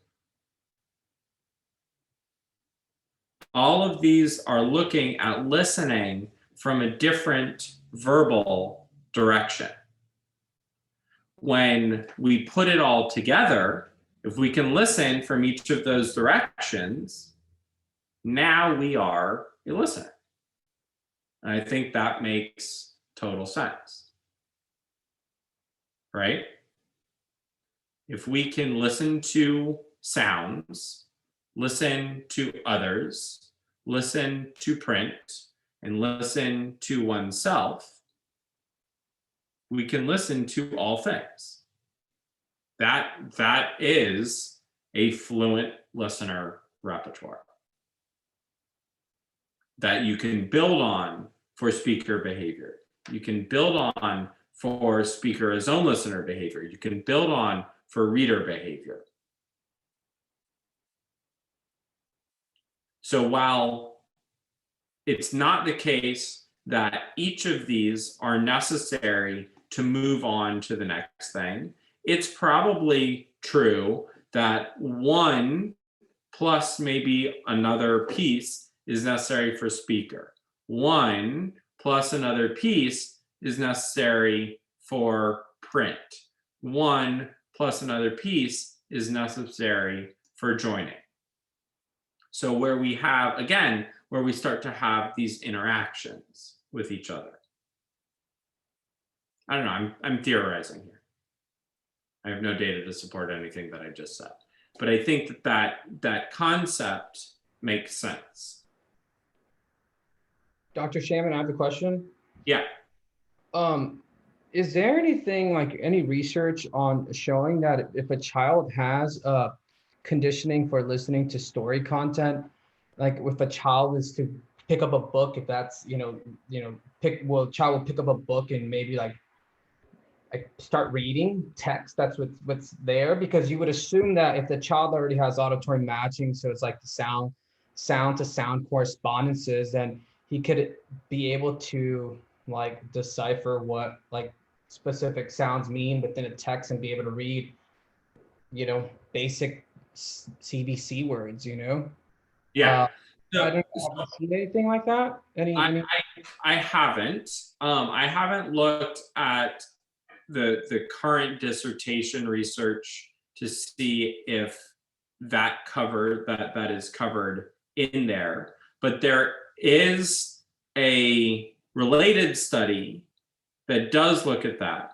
All of these are looking at listening from a different verbal direction. When we put it all together, if we can listen from each of those directions, now we are a listener. And I think that makes total sense, right? If we can listen to sounds, listen to others, listen to print, and listen to oneself, we can listen to all things. That is a fluent listener repertoire that you can build on for speaker behavior. You can build on for speaker as own listener behavior. You can build on for reader behavior. So while it's not the case that each of these are necessary to move on to the next thing, it's probably true that one plus maybe another piece is necessary for speaker. One plus another piece is necessary for print. One plus another piece is necessary for joining. So where we have, again, where we start to have these interactions with each other. I don't know, I'm theorizing here. I have no data to support anything that I just said, but I think that concept makes sense. Dr. Shaman, I have a question. Yeah. Is there anything like any research on showing that if a child has conditioning for listening to story content, like if a child is to pick up a book, if that's, child will pick up a book and maybe like start reading text, that's what's there, because you would assume that if the child already has auditory matching, so it's like the sound to sound correspondences, then he could be able to like decipher what like specific sounds mean within a text and be able to read, basic CBC words, Yeah. I don't know, have you seen anything like that? I haven't. I haven't looked at the current dissertation research to see if that is covered in there. But there is a related study that does look at that.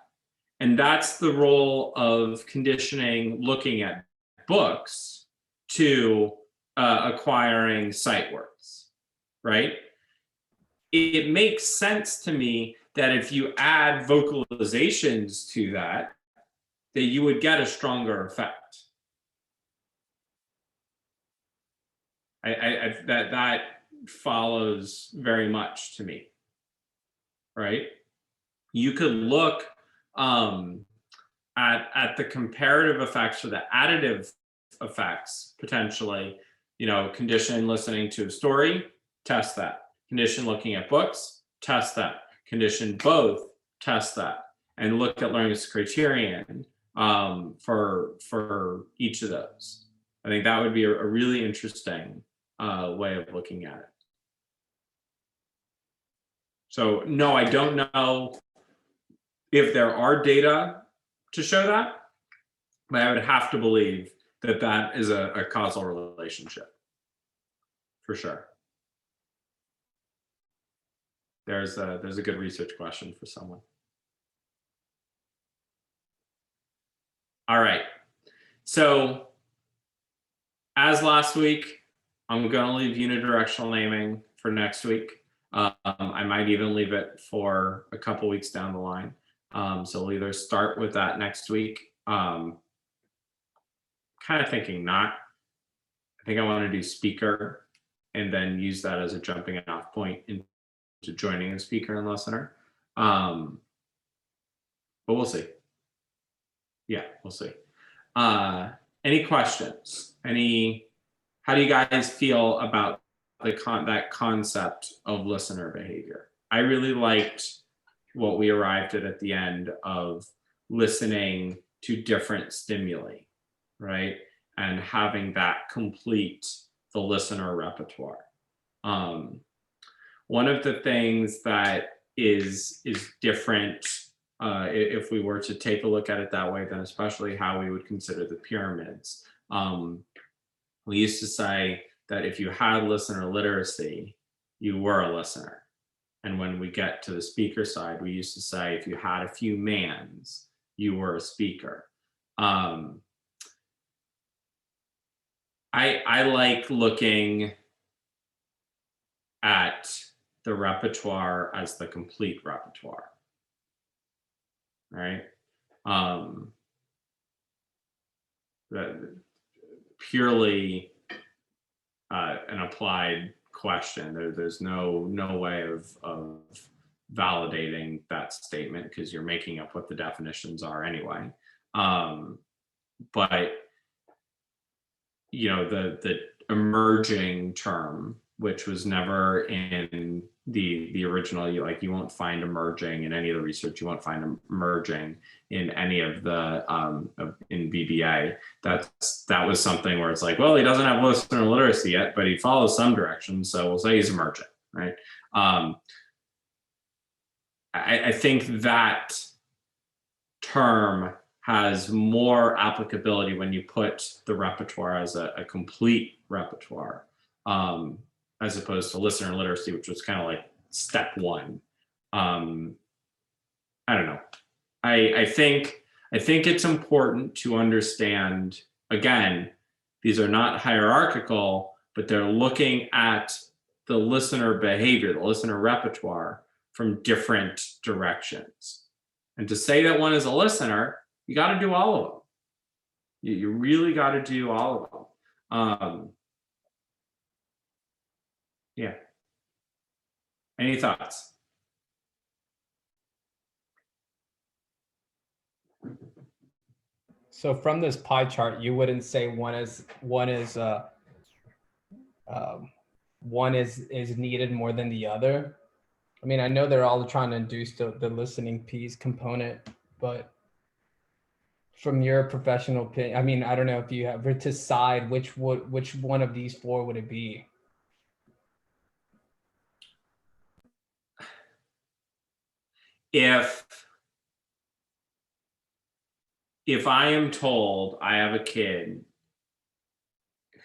And that's the role of conditioning looking at books to acquiring sight words, right? It makes sense to me that if you add vocalizations to that you would get a stronger effect. That follows very much to me, right? You could look at the comparative effects or the additive effects potentially. Condition listening to a story, test that. Condition looking at books, test that. Condition both, test that, and look at learning criterion for each of those. I think that would be a really interesting way of looking at it. So no, I don't know if there are data to show that, but I would have to believe that that is a causal relationship, for sure. There's a good research question for someone. All right, so as last week, I'm going to leave unidirectional naming for next week. I might even leave it for a couple weeks down the line. So we'll either start with that next week. Kind of thinking not. I think I want to do speaker and then use that as a jumping off point into joining a speaker and listener. But we'll see. Yeah, we'll see. Any questions? How do you guys feel about that concept of listener behavior? I really liked what we arrived at the end of listening to different stimuli, right? And having that complete the listener repertoire. One of the things that is different if we were to take a look at it that way, then especially how we would consider the pyramids. We used to say that if you had listener literacy, you were a listener. And when we get to the speaker side, we used to say if you had a few mans, you were a speaker. I like looking at the repertoire as the complete repertoire, right? Purely an applied question. There's no way of validating that statement because you're making up what the definitions are anyway. But the emerging term, which was never in the original, you won't find emerging in any of the research. You won't find emerging in any of the in BBA. That was something where it's like, well, he doesn't have listener literacy yet, but he follows some direction, so we'll say he's emerging, right? I think that term has more applicability when you put the repertoire as a complete repertoire, as opposed to listener literacy, which was kind of like step one. I don't know. I think it's important to understand, again, these are not hierarchical, but they're looking at the listener behavior, the listener repertoire from different directions. And to say that one is a listener, you got to do all of them. You really got to do all of them. Yeah. Any thoughts? So from this pie chart, you wouldn't say one is needed more than the other. I mean, I know they're all trying to induce the listening piece component, but from your professional opinion, I mean, I don't know if you have to decide which one of these four would it be? If I am told I have a kid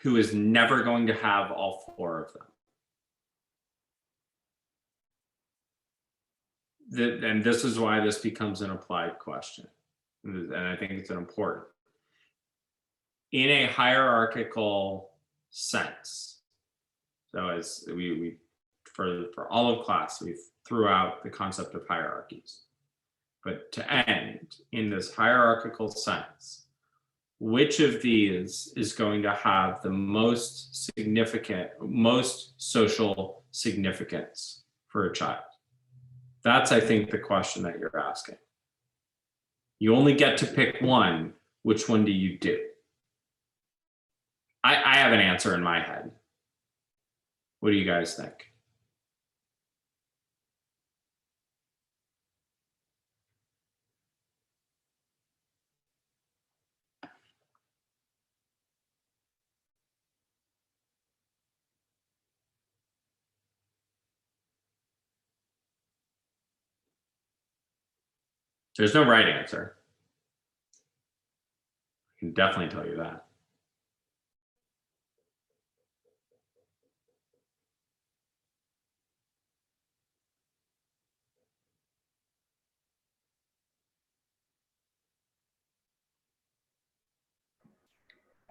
who is never going to have all four of them, and this is why this becomes an applied question, and I think it's an important. In a hierarchical sense, so as we for all of class, we threw out the concept of hierarchies. But to end in this hierarchical sense, which of these is going to have the most significant, most social significance for a child? That's, I think, the question that you're asking. You only get to pick one. Which one do you do? I have an answer in my head. What do you guys think? There's no right answer. I can definitely tell you that.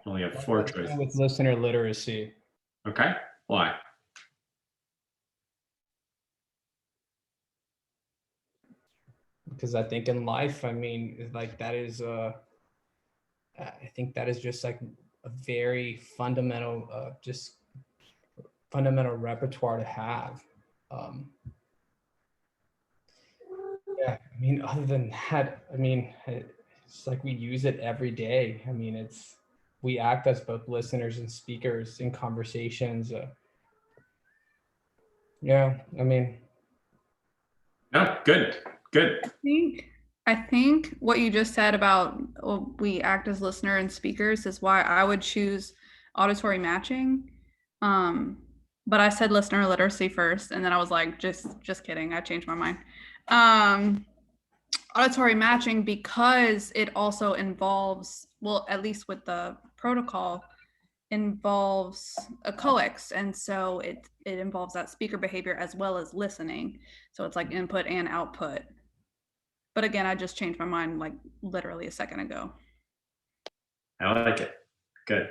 You only have four Let's go choices. with listener literacy. Okay, why? Because I think in life, I mean, like that is I think that is just like a very fundamental just fundamental repertoire to have. Yeah, I mean, other than that, I mean, it's like we use it every day. I mean, we act as both listeners and speakers in conversations. Yeah, I mean, No, good. I think what you just said about we act as listener and speakers is why I would choose auditory matching. But I said listener literacy first, and then I was like, just kidding. I changed my mind. Auditory matching, because it also involves, well, at least with the protocol, involves a coex, and so it involves that speaker behavior as well as listening. So it's like input and output. But again, I just changed my mind like literally a second ago. I like it. Good.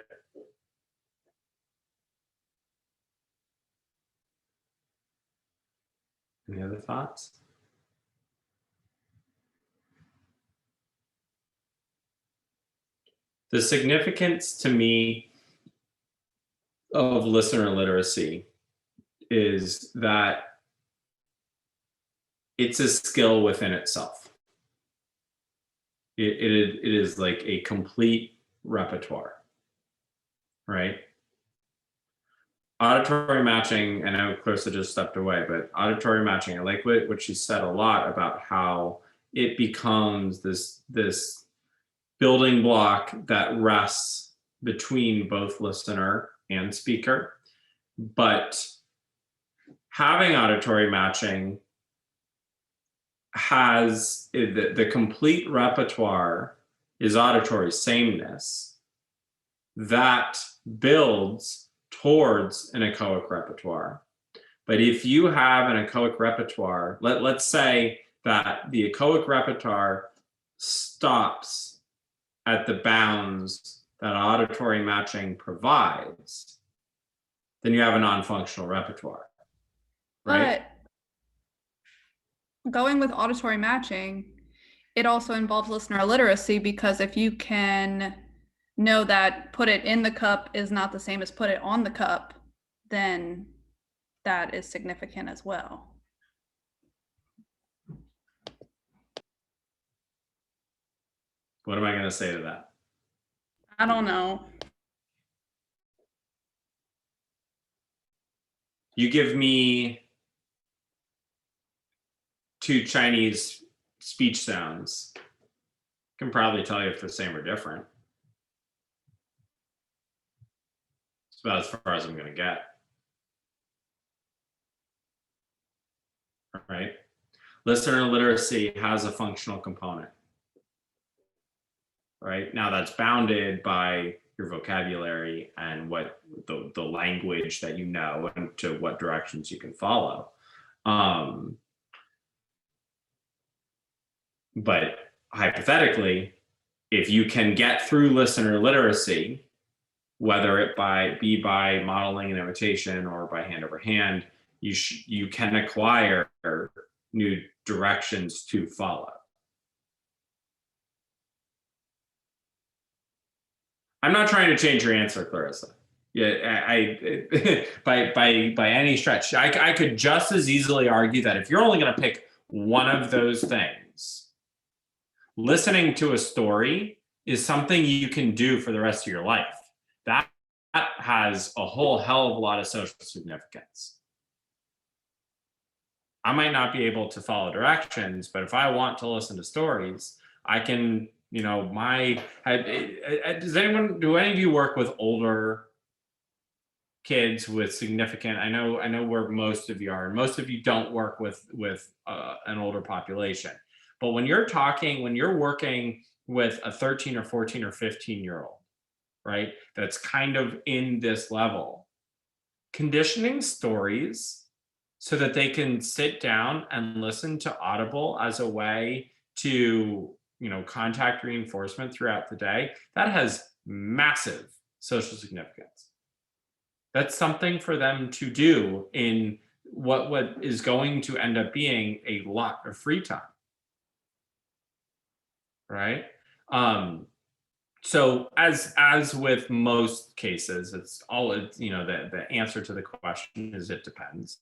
Any other thoughts? The significance to me of listener literacy is that it's a skill within itself. It is like a complete repertoire, right? Auditory matching, and I know Clarissa just stepped away, but auditory matching, I like what she said a lot about how it becomes this building block that rests between both listener and speaker. But having auditory matching has the complete repertoire is auditory sameness that builds towards an echoic repertoire. But if you have an echoic repertoire, let's say that the echoic repertoire stops at the bounds that auditory matching provides, then you have a non-functional repertoire, right? But going with auditory matching, it also involves listener literacy, because if you can know that put it in the cup is not the same as put it on the cup, then that is significant as well. What am I going to say to that? I don't know. You give me 2 Chinese speech sounds, I can probably tell you if they're the same or different. It's about as far as I'm going to get. All right. Listener literacy has a functional component. Right now, that's bounded by your vocabulary and what the language that you know and to what directions you can follow. But hypothetically, if you can get through listener literacy, whether it be by modeling and imitation or by hand over hand, you can acquire new directions to follow. I'm not trying to change your answer, Clarissa. Yeah, by any stretch, I could just as easily argue that if you're only going to pick one of those things, listening to a story is something you can do for the rest of your life. That has a whole hell of a lot of social significance. I might not be able to follow directions, but if I want to listen to stories, I can. You know, do any of you work with older kids with significant, I know where most of you are, and most of you don't work with an older population. But when you're working with a 13 or 14 or 15-year-old, right, that's kind of in this level, conditioning stories so that they can sit down and listen to Audible as a way to contact reinforcement throughout the day, that has massive social significance. That's something for them to do in what is going to end up being a lot of free time, right? So as with most cases, the answer to the question is it depends.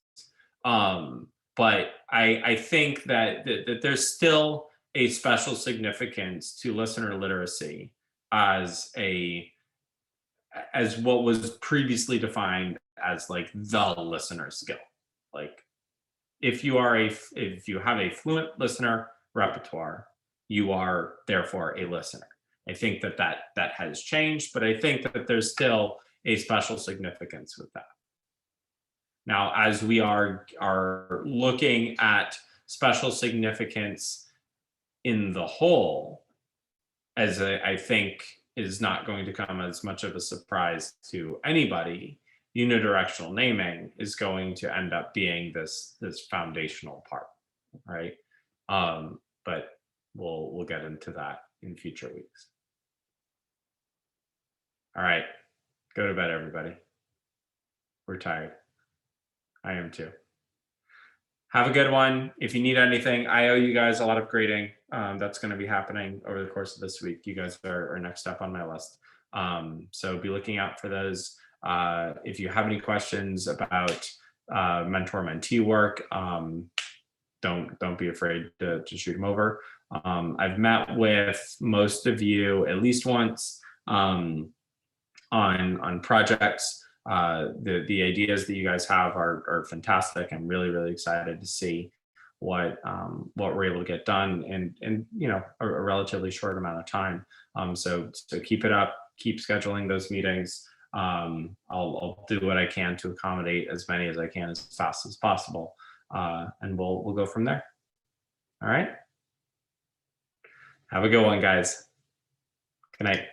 But I think that there's still a special significance to listener literacy as what was previously defined as like the listener skill. Like if you have a fluent listener repertoire, you are therefore a listener. I think that has changed, but I think that there's still a special significance with that. Now, as we are looking at special significance in the whole, as I think is not going to come as much of a surprise to anybody, unidirectional naming is going to end up being this foundational part, right? But we'll get into that in future weeks. All right, go to bed, everybody. We're tired. I am too. Have a good one. If you need anything, I owe you guys a lot of grading. That's going to be happening over the course of this week. You guys are next up on my list. So be looking out for those. If you have any questions about mentor-mentee work, don't be afraid to shoot them over. I've met with most of you at least once on projects. The ideas that you guys have are fantastic. I'm really excited to see what we're able to get done in a relatively short amount of time. So keep it up, keep scheduling those meetings. I'll do what I can to accommodate as many as I can as fast as possible, and we'll go from there. All right. Have a good one, guys. Good night.